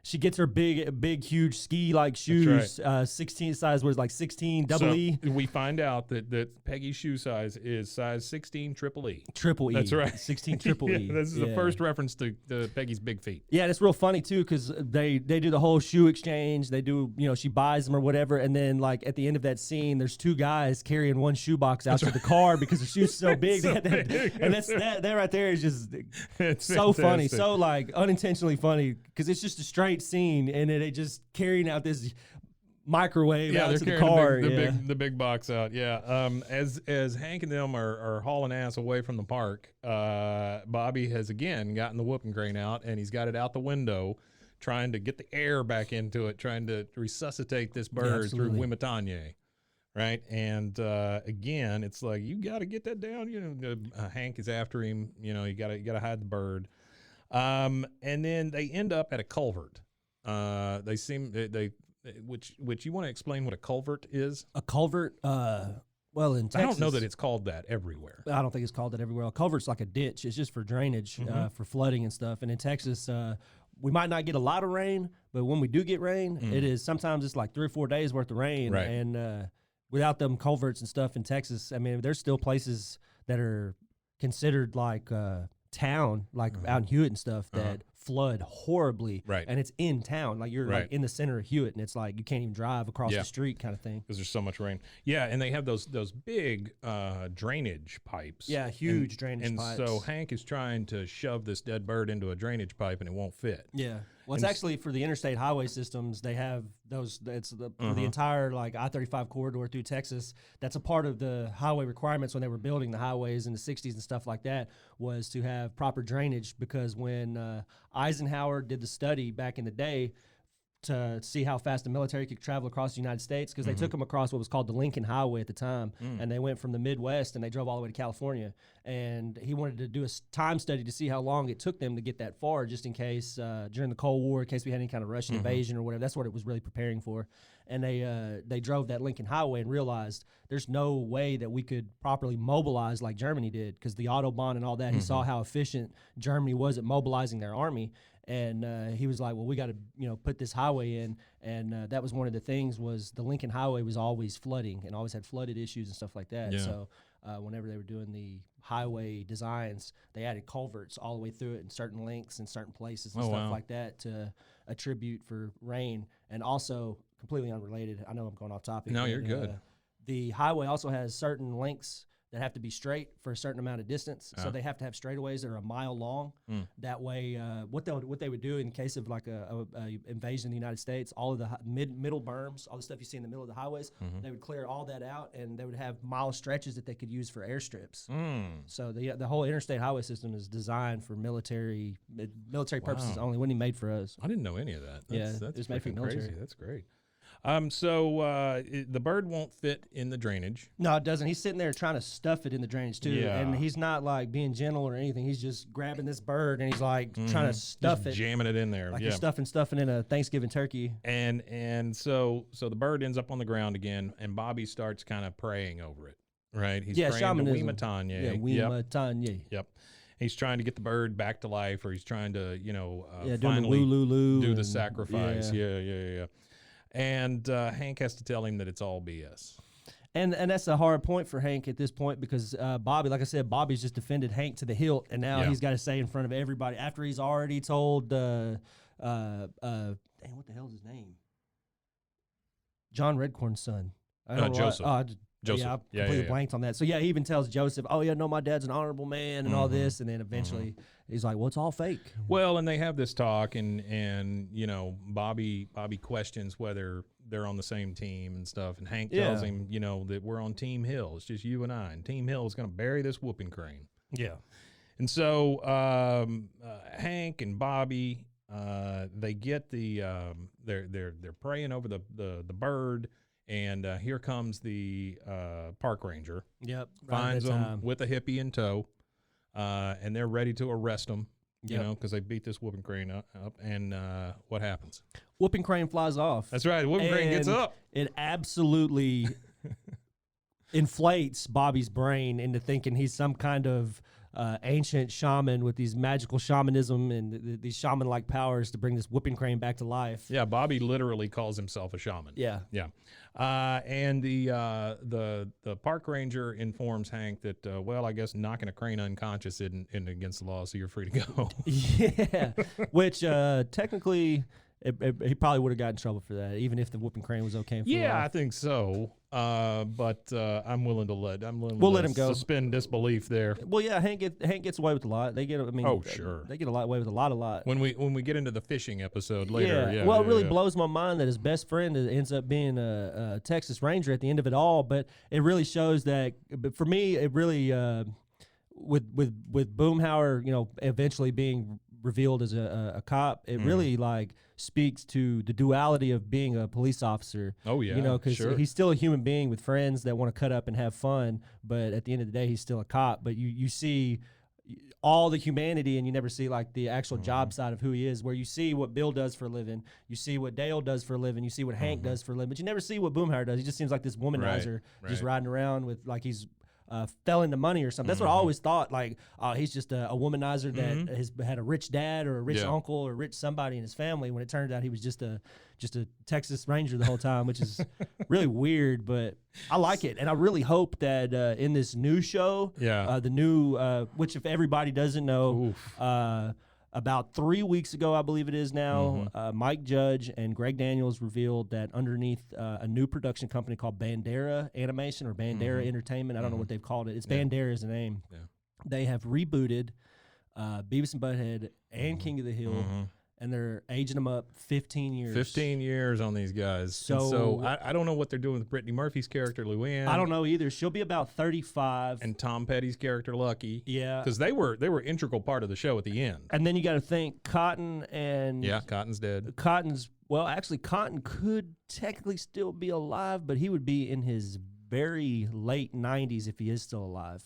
she gets her big, huge ski-like shoes. 16 size was like 16 double E. We find out that Peggy's shoe size is size 16 triple E. Triple E. That's right. 16 triple E. Yeah, this is the first reference to Peggy's big feet. Yeah, and it's real funny too because they do the whole shoe exchange. They do, she buys them or whatever, and then like at the end of that scene, there's two guys carrying one shoebox out to the car because the shoe's so big. So that right there is just It's so funny, fantastic. so like unintentionally funny because it's just a straight scene and then they just carrying out this microwave out they're to the carrying car. the big box out. Yeah. As Hank and them are hauling ass away from the park, Bobby has again gotten the whooping crane out and he's got it out the window, trying to get the air back into it, trying to resuscitate this bird through absolutely. Wimatanye. Right. And again, it's like, you got to get that down. Hank is after him. You got to hide the bird. And then they end up at a culvert. Which you want to explain what a culvert is? A culvert. Well, in Texas, I don't know that it's called that everywhere. I don't think it's called that everywhere. A culvert's like a ditch. It's just for drainage, for flooding and stuff. And in Texas, we might not get a lot of rain, but when we do get rain, it is sometimes it's like 3 or 4 days worth of rain. Right. And without them culverts and stuff in Texas, I mean, there's still places that are considered like town, like out in Hewitt and stuff, that flood horribly, Right. and it's in town, like you're like in the center of Hewitt, and it's like you can't even drive across the street, kind of thing. Because there's so much rain. Yeah, and they have those big drainage pipes. Yeah, huge drainage pipes. And so Hank is trying to shove this dead bird into a drainage pipe, and it won't fit. Yeah. Well, it's actually for the interstate highway systems. They have those. It's for the entire like I-35 corridor through Texas. That's a part of the highway requirements when they were building the highways in the 60s and stuff like that, was to have proper drainage, because when Eisenhower did the study back in the day to see how fast the military could travel across the United States, because they took them across what was called the Lincoln Highway at the time, and they went from the Midwest and they drove all the way to California, and he wanted to do a time study to see how long it took them to get that far, just in case during the Cold War, in case we had any kind of Russian invasion or whatever. That's what it was really preparing for. And they drove that Lincoln Highway and realized there's no way that we could properly mobilize like Germany did, because the Autobahn and all that, he saw how efficient Germany was at mobilizing their army. And he was like, well, we got to, put this highway in. And that was one of the things, was the Lincoln Highway was always flooding and always had flooded issues and stuff like that. Yeah. So whenever they were doing the highway designs, they added culverts all the way through it in certain lengths and certain places and stuff like that to attribute for rain. And also, completely unrelated, I know I'm going off topic. No, you're good. The highway also has certain lengths that have to be straight for a certain amount of distance. So they have to have straightaways that are a mile long. That way, what they would do in case of like a invasion of the United States, all of the middle berms, all the stuff you see in the middle of the highways, they would clear all that out, and they would have mile stretches that they could use for airstrips. So the whole interstate highway system is designed for military purposes only. Wasn't even made for us. I didn't know any of that. That's it was made for the military. Crazy. That's great. So the bird won't fit in the drainage. No, it doesn't. He's sitting there trying to stuff it in the drainage too, and he's not like being gentle or anything. He's just grabbing this bird and he's like trying to stuff it, jamming it in there, like you're stuffing in a Thanksgiving turkey. And so the bird ends up on the ground again, and Bobby starts kind of praying over it. Right? He's praying shamanism. to Weematanya. Yeah, Weematanya. Yep. He's trying to get the bird back to life, or he's trying to, finally do the sacrifice. Yeah. And Hank has to tell him that it's all BS. And that's a hard point for Hank at this point, because Bobby, like I said, Bobby's just defended Hank to the hilt, and now he's got to say in front of everybody, after he's already told, dang, what the hell's his name? John Redcorn's son. Joseph. Joseph. Yeah, I completely blanked on that. So, he even tells Joseph, no, my dad's an honorable man and all this. And then eventually he's like, well, it's all fake. Well, and they have this talk, and Bobby questions whether they're on the same team and stuff. And Hank tells him, that we're on Team Hill. It's just you and I. And Team Hill is going to bury this whooping crane. Yeah. And so Hank and Bobby, they get they're praying over the bird. And here comes the park ranger. Yep. Finds them with a hippie in tow, and they're ready to arrest them, because they beat this whooping crane up. And what happens? Whooping crane flies off. That's right. Whooping crane gets up. It absolutely inflates Bobby's brain into thinking he's some kind of ancient shaman with these magical shamanism and these shaman-like powers to bring this whooping crane back to life. Yeah, Bobby literally calls himself a shaman. Yeah. And the park ranger informs Hank that, I guess knocking a crane unconscious isn't against the law, so you're free to go. Yeah, which technically he probably would have gotten in trouble for that, even if the whooping crane was okay. I think so. But I'm willing to let him go. Suspend disbelief there. Well, yeah, Hank gets away with a lot. They get, sure, they get away with a lot. When we get into the fishing episode later, it really blows my mind that his best friend ends up being a Texas Ranger at the end of it all. But it really shows that. But for me, it really with Boomhauer, eventually being revealed as a cop, it really speaks to the duality of being a police officer. Oh yeah, because he's still a human being with friends that want to cut up and have fun, but at the end of the day, he's still a cop. But you see all the humanity, and you never see the actual job side of who he is, where you see what Bill does for a living, you see what Dale does for a living, you see what Hank does for a living, but you never see what Boomhauer does. He just seems like this womanizer, just riding around with he's fell into money or something. That's what I always thought. He's just a womanizer that has had a rich dad or a rich uncle or rich somebody in his family. When it turned out he was just a Texas Ranger the whole time, which is really weird. But I like it, and I really hope that in this new show, the new which if everybody doesn't know, About 3 weeks ago, I believe it is now, Mike Judge and Greg Daniels revealed that underneath a new production company called Bandera Animation or Bandera Entertainment, I don't know what they've called it. It's Bandera is the name. Yeah. They have rebooted Beavis and Butthead and King of the Hill, and they're aging them up 15 years. 15 years on these guys. So I don't know what they're doing with Brittany Murphy's character, Luann. I don't know either. She'll be about 35. And Tom Petty's character, Lucky. Yeah. Because they were integral part of the show at the end. And then you got to think Cotton and... Yeah, Cotton's dead. Well, actually, Cotton could technically still be alive, but he would be in his very late 90s if he is still alive.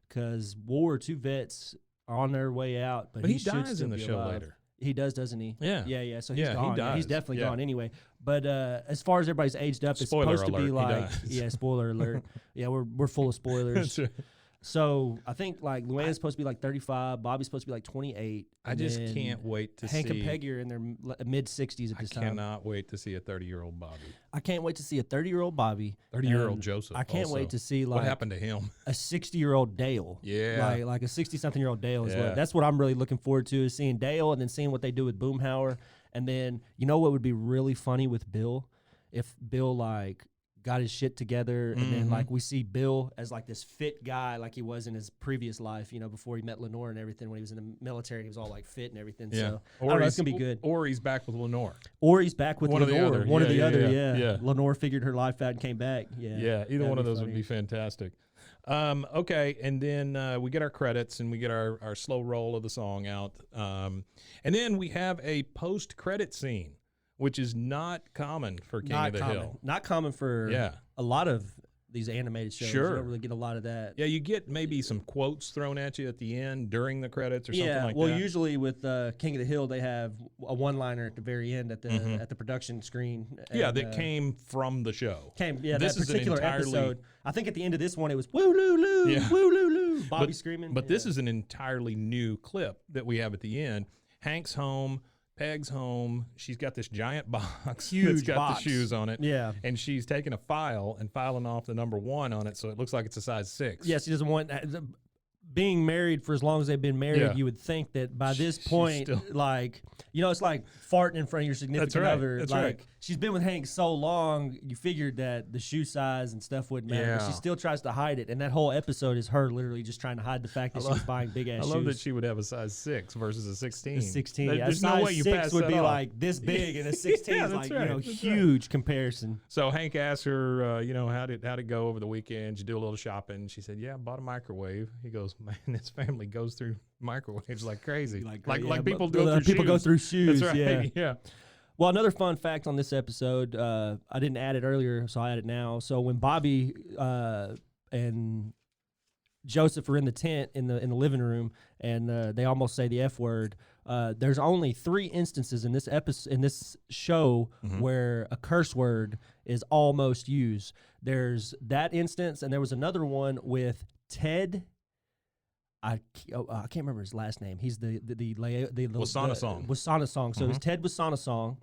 Because World War II vets are on their way out, but he dies should still in the be show alive. later. He does, doesn't he? Yeah. Yeah. So he's gone. He dies. He's definitely gone anyway. But as far as everybody's aged up, Spoiler it's supposed to be alert, like, yeah, spoiler alert. Yeah, we're full of spoilers. So I think like Luann's supposed to be like 35, Bobby's supposed to be like 28. I just can't wait to Hank see. and Peggy are in their mid 60s at this time. I cannot wait to see a 30-year-old Bobby. I can't wait to see a 30-year-old Bobby. 30-year-old Joseph. I can't wait to see like what happened to him. A 60-year-old Dale. Yeah. Like a 60-something-year-old Dale is that's what I'm really looking forward to, is seeing Dale and then seeing what they do with Boomhauer. And then you know what would be really funny with Bill? If Bill like got his shit together, and then like we see Bill as like this fit guy like he was in his previous life, you know, before he met Lenore and everything. When he was in the military, he was all like fit and everything. Yeah. So I don't know, it's gonna be good. Or he's back with Lenore. Or he's back with Lenore. One or the other. Yeah. Lenore figured her life out and came back. Yeah. Either one of those would be fantastic. Okay, and then we get our credits and we get our slow roll of the song out, and then we have a post-credit scene, which is not common for King of the Hill. Not common for a lot of these animated shows. Sure. You don't really get a lot of that. Yeah, you get maybe some quotes thrown at you at the end during the credits or something like that. Well, usually with King of the Hill, they have a one-liner at the very end at the production screen. Yeah, that came from the show. This particular episode. I think at the end of this one, it was woo-loo-loo, woo-loo-loo, Bobby screaming. But this is an entirely new clip that we have at the end. Hank's home. Peg's home. She's got this giant box that's got the shoes on it. Yeah. And she's taking a file and filing off the number 1 on it, so it looks like it's a size 6. Yeah, she doesn't want... being married for as long as they've been married, you would think that by this point, like, you know, it's like farting in front of your significant other. That's like, right. She's been with Hank so long, you figured that the shoe size and stuff wouldn't matter. But she still tries to hide it. And that whole episode is her literally just trying to hide the fact that she was buying big ass shoes. I love that she would have a size 6 versus a 16. A 16. There's no way you pass would that be off. like this big, and a 16 is like, you know, huge comparison. So Hank asked her, you know, how'd it go over the weekend? Did you do a little shopping? She said, yeah, I bought a microwave. He goes, man, this family goes through microwaves like crazy. Like people go through shoes. People go through shoes. That's right. Yeah. Well, another fun fact on this episode, I didn't add it earlier, so I add it now. So when Bobby and Joseph are in the tent in the living room, and they almost say the F word, there's only 3 instances in this episode, in this show, where a curse word is almost used. There's that instance, and there was another one with Ted. I can't remember his last name. He's the Wasanasong. Wasanasong. So it was Ted Wasanasong.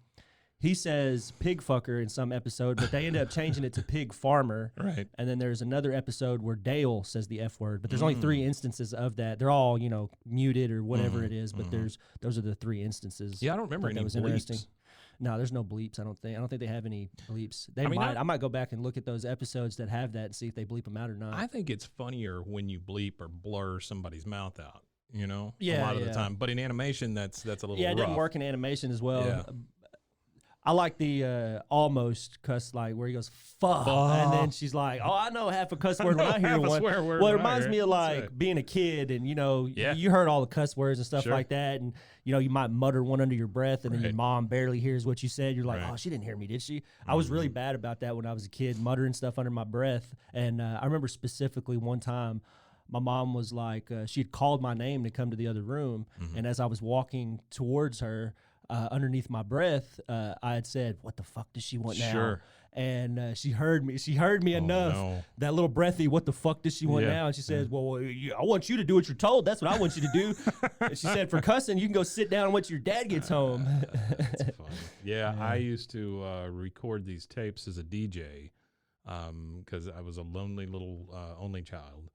He says pig fucker in some episode, but they ended up changing it to pig farmer. Right. And then there's another episode where Dale says the F word, but there's only 3 instances of that. They're all, you know, muted or whatever it is, but those are the 3 instances. Yeah, I don't remember any bleeps. Interesting. No, there's no bleeps. I don't think they have any bleeps. I might go back and look at those episodes that have that and see if they bleep them out or not. I think it's funnier when you bleep or blur somebody's mouth out. You know, a lot of the time. But in animation, that's a little rough. Yeah, it didn't work in animation as well. Yeah. I like the almost cuss, like where he goes fuck, and then she's like, "Oh, I know half a cuss word when I hear one." Well, it reminds me of like being a kid, and you know, you heard all the cuss words and stuff like that, and you know, you might mutter one under your breath, and then your mom barely hears what you said. You're like, "Oh, she didn't hear me, did she?" I was really bad about that when I was a kid, muttering stuff under my breath, and I remember specifically one time. My mom was like, she had called my name to come to the other room, and as I was walking towards her, underneath my breath, I had said, "What the fuck does she want now?" Sure. And she heard me. She heard me enough. That little breathy, "What the fuck does she want now?" And she says, "Well, I want you to do what you're told. That's what I want you to do." And she said, "For cussing, you can go sit down and wait till your dad gets home." That's funny. Yeah, I used to record these tapes as a DJ because I was a lonely little only child.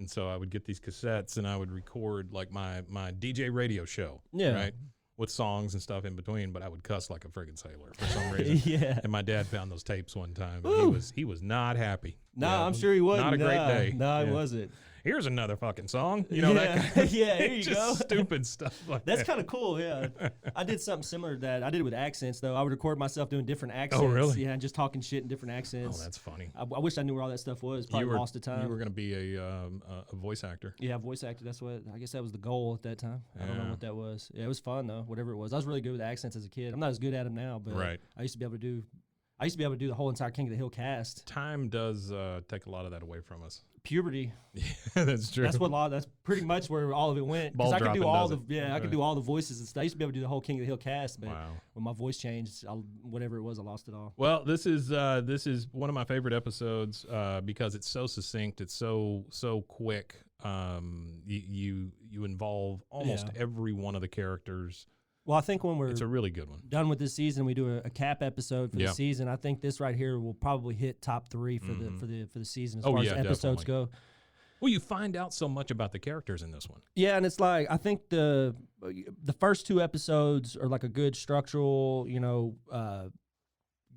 And so I would get these cassettes and I would record like my DJ radio show, Yeah. right, with songs and stuff in between. But I would cuss like a friggin' sailor for some reason. Yeah. And my dad found those tapes one time. And he was not happy. No, Yeah, I'm sure he wasn't. Not a great day. No, Yeah. it wasn't. Here's another fucking song. You know, that kind of, yeah, here you just go. stupid stuff like That's that. kind of cool, yeah. I did something similar to that. I did it with accents, though. I would record myself doing different accents. Oh, really? Yeah, and just talking shit in different accents. Oh, that's funny. I wish I knew where all that stuff was. Probably lost the time. You were going to be a voice actor. Yeah, voice actor. That's what I guess that was the goal at that time. I don't know Yeah. what that was. Yeah, it was fun though. Whatever it was, I was really good with accents as a kid. I'm not as good at them now, but Right. I used to be able to do. I used to be able to do the whole entire King of the Hill cast. Time does take a lot of that away from us. Puberty. Yeah, that's true. That's pretty much where all of it went. Ball I could do dropping all does the it. I could do all the voices and stuff. I used to be able to do the whole King of the Hill cast, but Wow. when my voice changed, whatever it was, I lost it all. Well, this is one of my favorite episodes because it's so succinct. It's so quick. You involve almost Yeah. every one of the characters. Well, I think when we're It's a really good one. done with this season, we do a cap episode for Yeah. the season. I think this right here will probably hit top 3 for the season as Oh, far yeah, as episodes definitely. go. Well, you find out so much about the characters in this one. Yeah, and it's like I think the first 2 episodes are like a good structural,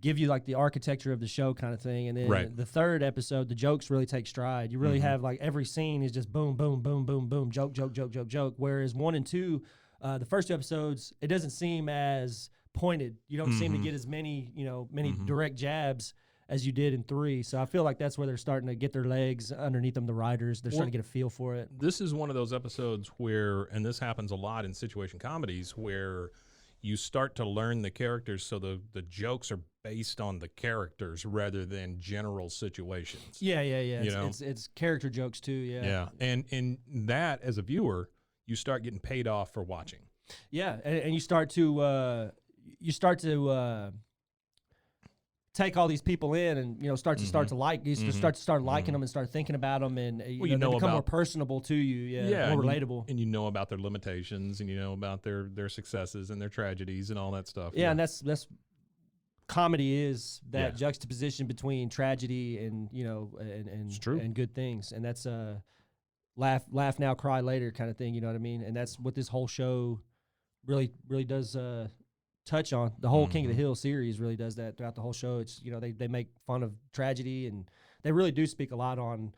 give you like the architecture of the show kind of thing, and then Right. the 3rd episode, the jokes really take stride. You really have like every scene is just boom, boom, boom, boom, boom, joke, joke, joke, joke, joke. Whereas 1 and 2, the first 2 episodes, it doesn't seem as pointed. You don't seem to get as many, direct jabs as you did in 3. So I feel like that's where they're starting to get their legs underneath them, the writers. They're starting to get a feel for it. This is one of those episodes where, and this happens a lot in situation comedies, where you start to learn the characters, so the jokes are based on the characters rather than general situations. Yeah. You know? It's character jokes too. Yeah, and that as a viewer, you start getting paid off for watching. Yeah, and you start to take all these people in, and start to like you start liking them and start thinking about them, and they become more about- personable to you. Yeah, more relatable. And you know about their limitations, and you know about their successes and their tragedies and all that stuff. Yeah, and that's comedy is that Yeah. juxtaposition between tragedy and It's true. and good things, and that's laugh now, cry later kind of thing. You know what I mean? And that's what this whole show really does touch on. The whole King of the Hill series really does that throughout the whole show. It's they make fun of tragedy, and they really do speak a lot on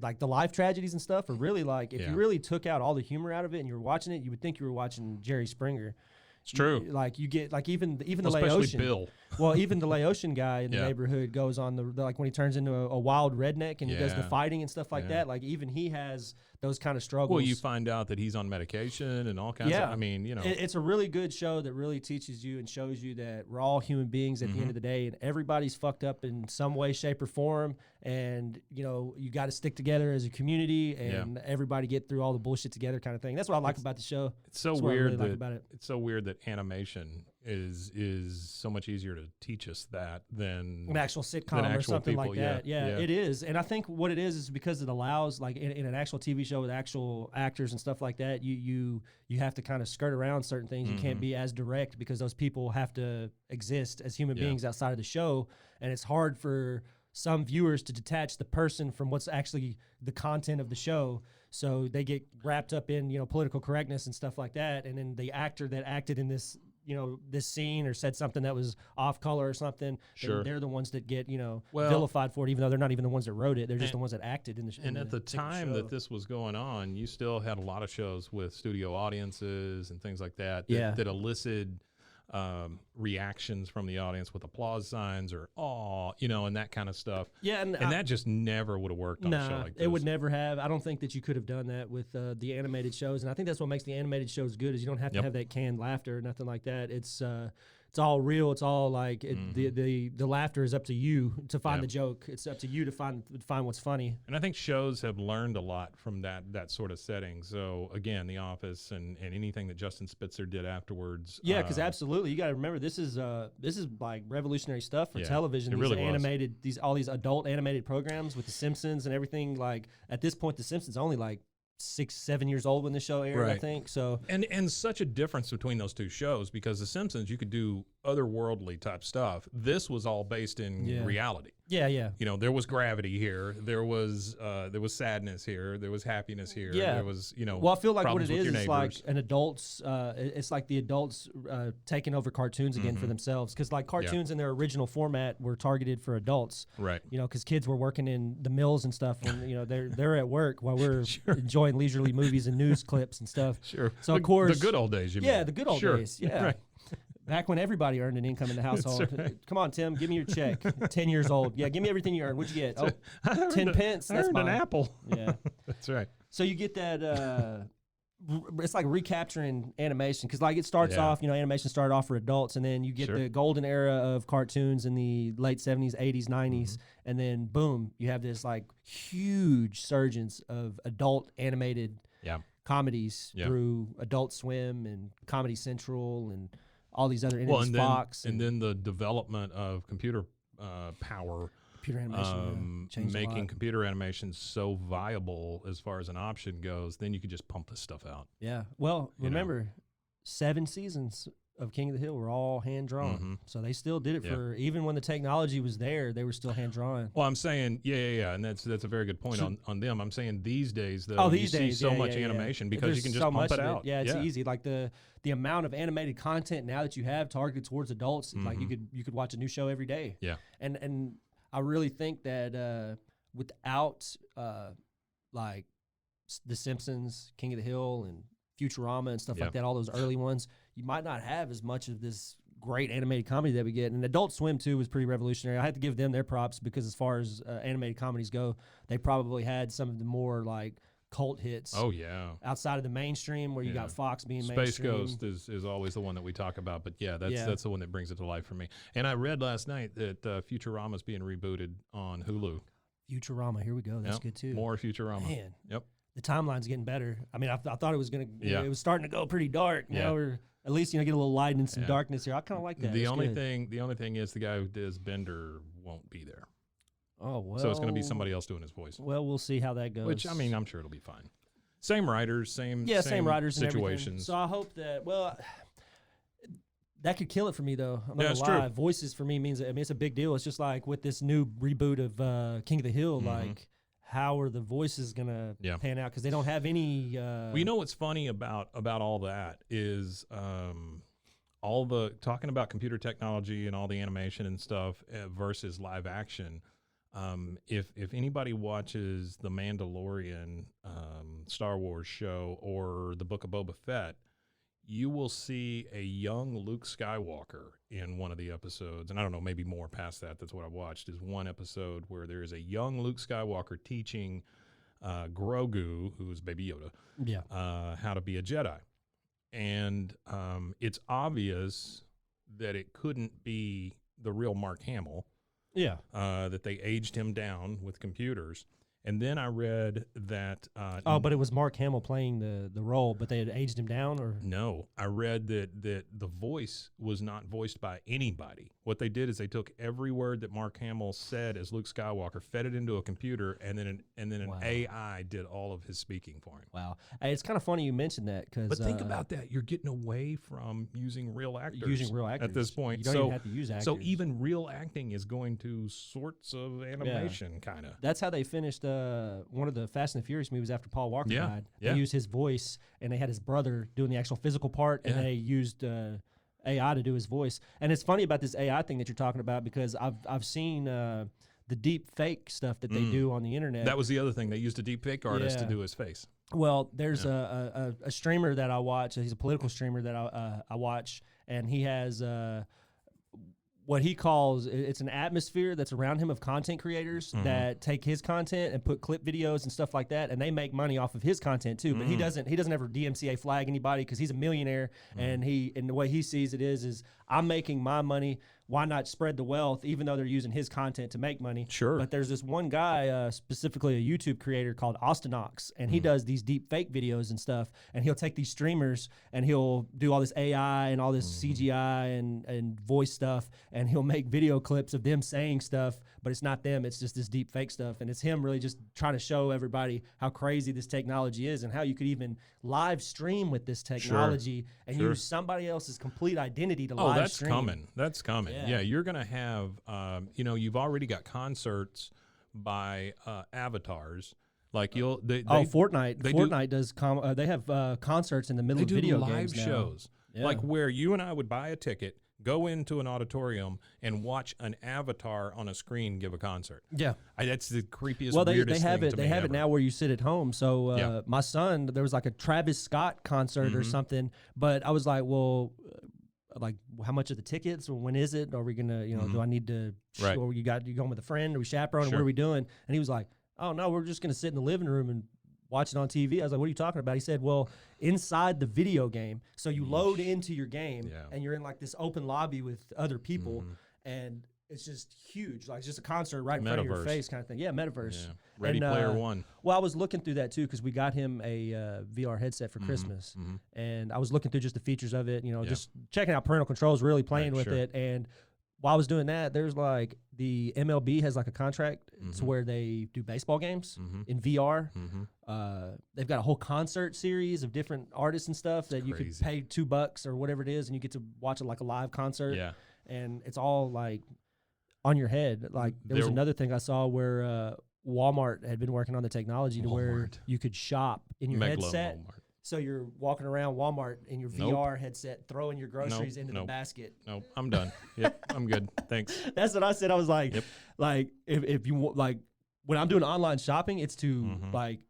like the life tragedies and stuff. Are really like if Yeah. you really took out all the humor out of it and you were watching it, you would think you were watching Jerry Springer. It's true. Like you get like even the Especially Laotian. Bill. Well, even the Laotian guy in the Yeah. neighborhood goes on the like when he turns into a wild redneck and he does the Yeah. fighting and stuff like Yeah. that. Like even he has those kind of struggles. Well, you find out that he's on medication and all kinds Yeah. of. I mean, It's a really good show that really teaches you and shows you that we're all human beings at the end of the day, and everybody's fucked up in some way, shape, or form. And you got to stick together as a community, and everybody get through all the bullshit together, kind of thing. That's what I like about the show. it's so That's what I weird really like that about it. it's so weird that animation is so much easier to teach us that than An actual sitcom than or actual something people, like that. yeah, Yeah, yeah. it is. And I think what it is because it allows, like in an actual TV show with actual actors and stuff like that, you have to kind of skirt around certain things. You can't be as direct because those people have to exist as human Yeah. beings outside of the show. And it's hard for some viewers to detach the person from what's actually the content of the show. So they get wrapped up in, political correctness and stuff like that. And then the actor that acted in this, this scene or said something that was off color or something, Sure. then they're the ones that get, Well- vilified for it, even though they're not even the ones that wrote it. They're just the ones that acted in the show. And at the time that this was going on, you still had a lot of shows with studio audiences and things like that that elicited reactions from the audience with applause signs or aw, and that kind of stuff. Yeah, and that just never would have worked on a show like this. it would never have. I don't think that you could have done that with the animated shows, and I think that's what makes the animated shows good. Is you don't have to have that canned laughter or nothing like that. It's all real. It's all like the laughter is up to you to find the joke. It's up to you to find what's funny. And I think shows have learned a lot from that sort of setting. So again, The Office and anything that Justin Spitzer did afterwards. Yeah, because absolutely, you got to remember this is like revolutionary stuff for television. it These really was. animated, all these adult animated programs with The Simpsons and everything. Like at this point, The Simpsons only like 6-7 years old when the show aired, I Right. think. So And such a difference between those two shows because The Simpsons, you could do otherworldly type stuff. This was all based in reality. Yeah, yeah. You know, there was gravity here. There was sadness here. There was happiness here. Yeah. There was, you know, Well, I feel like what problems it with is your is like neighbors. an adults. It's like the adults taking over cartoons again for themselves, because like cartoons in their original format were targeted for adults. Right. You know, because kids were working in the mills and stuff, and you know they're at work while we're enjoying leisurely movies and news clips and stuff. Sure. So of course, the good old days. You yeah, mean. the good old Sure. days. Yeah. Right. Back when everybody earned an income in the household. Come on, Tim, give me your check. 10 years old. Yeah, give me everything you earned. What'd you get? Oh, 10 pence. I That's earned an mine. apple. Yeah. That's right. So you get that. It's like recapturing animation, because like it starts Yeah. off, you know, animation started off for adults, and then you get Sure. the golden era of cartoons in the late 70s, 80s, 90s, and then boom, you have this like huge surgence of adult animated Yeah. comedies Yeah. through Adult Swim and Comedy Central and all these other Well, entities, Fox and then the development of computer power, computer animation changed a making lot. computer animation so viable as far as an option goes. Then you could just pump this stuff out. Yeah. Well, remember, 7 seasons of King of the Hill were all hand drawn. So they still did it for, even when the technology was there, they were still hand drawn. Well, I'm saying, yeah, and that's a very good point on them. I'm saying these days, though, These you days, see so yeah, much yeah, animation yeah. because you There's can just so pump much it of out. Yeah, it's easy. Like the amount of animated content now that you have targeted towards adults, like you could watch a new show every day. Yeah. And I really think that without like The Simpsons, King of the Hill, and Futurama and stuff Yeah. like that, all those early ones, you might not have as much of this great animated comedy that we get. And Adult Swim too was pretty revolutionary. I had to give them their props, because as far as animated comedies go, they probably had some of the more like cult hits. Oh yeah. Outside of the mainstream, where you got Fox being Space mainstream. Ghost is always the one that we talk about, but that's the one that brings it to life for me. And I read last night that Futurama's being rebooted on Hulu. Futurama, here we go. That's Yep. good too. More Futurama. Man. Yep. The timeline's getting better. I mean, I thought it was gonna. Yeah. It was starting to go pretty dark. Yeah. Now we're at least get a little light and some darkness here. I kind of like that. The That's only good. thing is the guy who does Bender won't be there. Oh well. So it's going to be somebody else doing his voice. Well, we'll see how that goes. Which, I mean, I'm sure it'll be fine. Same writers, same writers and everything. situations. So I hope that. Well, that could kill it for me though. I'm not Yeah, it's gonna lie. true. Voices for me means. I mean, it's a big deal. It's just like with this new reboot of King of the Hill. Like, how are the voices gonna pan out? Because they don't have any. Well, you know what's funny about all that is all the talking about computer technology and all the animation and stuff versus live action. If anybody watches the Mandalorian Star Wars show or the Book of Boba Fett, you will see a young Luke Skywalker in one of the episodes. And I don't know, maybe more past that. That's what I watched, is one episode where there is a young Luke Skywalker teaching Grogu, who's Baby Yoda, how to be a Jedi. And it's obvious that it couldn't be the real Mark Hamill. That they aged him down with computers. And then I read that but it was Mark Hamill playing the role, but they had aged him down, or no, I read that the voice was not voiced by anybody. What they did is they took every word that Mark Hamill said as Luke Skywalker, fed it into a computer, and then an AI did all of his speaking for him. Wow. Hey, it's kind of funny you mentioned that, because But think about that. You're getting away from using real actors. At this point. You don't even have to use actors. So even real acting is going to sorts of animation, kind of. That's how they finished one of the Fast and the Furious movies after Paul Walker died. Yeah. They used his voice, and they had his brother doing the actual physical part, and they used AI to do his voice. And it's funny about this AI thing that you're talking about, because I've seen the deep fake stuff that they do on the internet. That was the other thing. They used a deep fake artist to do his face. Well, there's a streamer that I watch. He's a political streamer that I watch, and he has what he calls, it's an atmosphere that's around him of content creators that take his content and put clip videos and stuff like that, and they make money off of his content too. But he doesn't ever DMCA flag anybody, because he's a millionaire, and the way he sees it is I'm making my money. Why not spread the wealth, even though they're using his content to make money? Sure. But there's this one guy, specifically a YouTube creator called Austinox, and he does these deep fake videos and stuff, and he'll take these streamers and he'll do all this AI and all this CGI and voice stuff, and he'll make video clips of them saying stuff, but it's not them, it's just this deep fake stuff, and it's him really just trying to show everybody how crazy this technology is, and how you could even live stream with this technology and use somebody else's complete identity to live that's stream. coming. That's coming. Yeah, you're going to have, you've already got concerts by avatars. Like Fortnite. Fortnite does. They have concerts in the middle of video games now. They do live shows, like where you and I would buy a ticket, go into an auditorium, and watch an avatar on a screen give a concert. Yeah, that's the creepiest. Well, they weirdest have thing it. to They me have ever. it now where you sit at home. So my son, there was like a Travis Scott concert or something, but I was like, well. Like, how much are the tickets? When is it? Are we gonna, do I need to? Right. Or you going with a friend? Are we chaperoning? What are we doing? And he was like, oh no, we're just gonna sit in the living room and watch it on TV. I was like, what are you talking about? He said, well, inside the video game. So you load into your game and you're in like this open lobby with other people, and it's just huge. Like, it's just a concert right in front of your face, kind of thing. Yeah, metaverse. Yeah. Ready Player One. Well, I was looking through that too because we got him a VR headset for Christmas, and I was looking through just the features of it. Just checking out parental controls, really playing with it. And while I was doing that, there's like the MLB has like a contract to where they do baseball games in VR. They've got a whole concert series of different artists and stuff that you could pay $2 or whatever it is, and you get to watch it like a live concert. Yeah, and it's all like on your head. Like there was another thing I saw where Walmart had been working on the technology to where you could shop in your headset. Walmart. So you're walking around Walmart in your VR headset, throwing your groceries into the basket. Nope, I'm done. Yep, I'm good. Thanks. That's what I said. I was like, like if you like when I'm doing online shopping, it's to like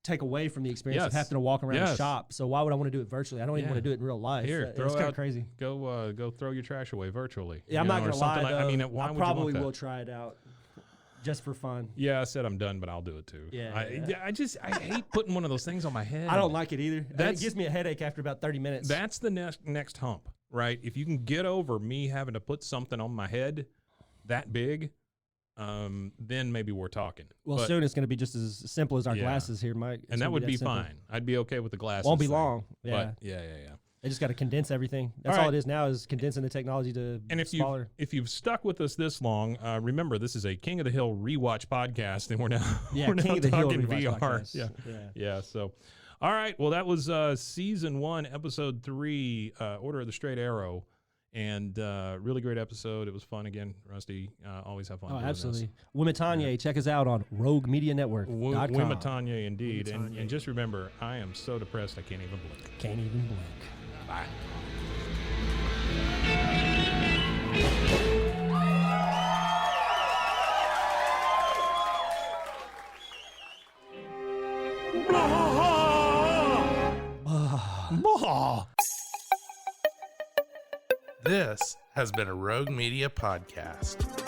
take away from the experience of having to walk around and shop. So why would I want to do it virtually? I don't even want to do it in real life. Here, it's kind of crazy. Go throw your trash away virtually. Yeah, I'm not gonna lie. Why I would probably you want that? will try it out. Just for fun. Yeah, I said I'm done, but I'll do it too. Yeah, I hate putting one of those things on my head. I don't like it either. It gives me a headache after about 30 minutes. That's the next hump, right? If you can get over me having to put something on my head that big, then maybe we're talking. Well, soon it's going to be just as simple as our glasses here, Mike. And that would be fine. I'd be okay with the glasses. Won't be long. Yeah. But yeah. They just got to condense everything. That's all it is now, is condensing the technology to smaller. If you've stuck with us this long, remember this is a King of the Hill rewatch podcast, and we're now King of the Hill talking rewatch VR. podcast. Yeah. So, all right. Well, that was season 1, episode 3, Order of the Straight Arrow, and really great episode. It was fun again, Rusty. Always have fun. Oh, doing absolutely. Wimitanye, check us out on RogueMediaNetwork.com. Wimitanye, indeed. And just remember, I am so depressed I can't even blink. Can't even blink. Bye. This has been a Rogue Media podcast.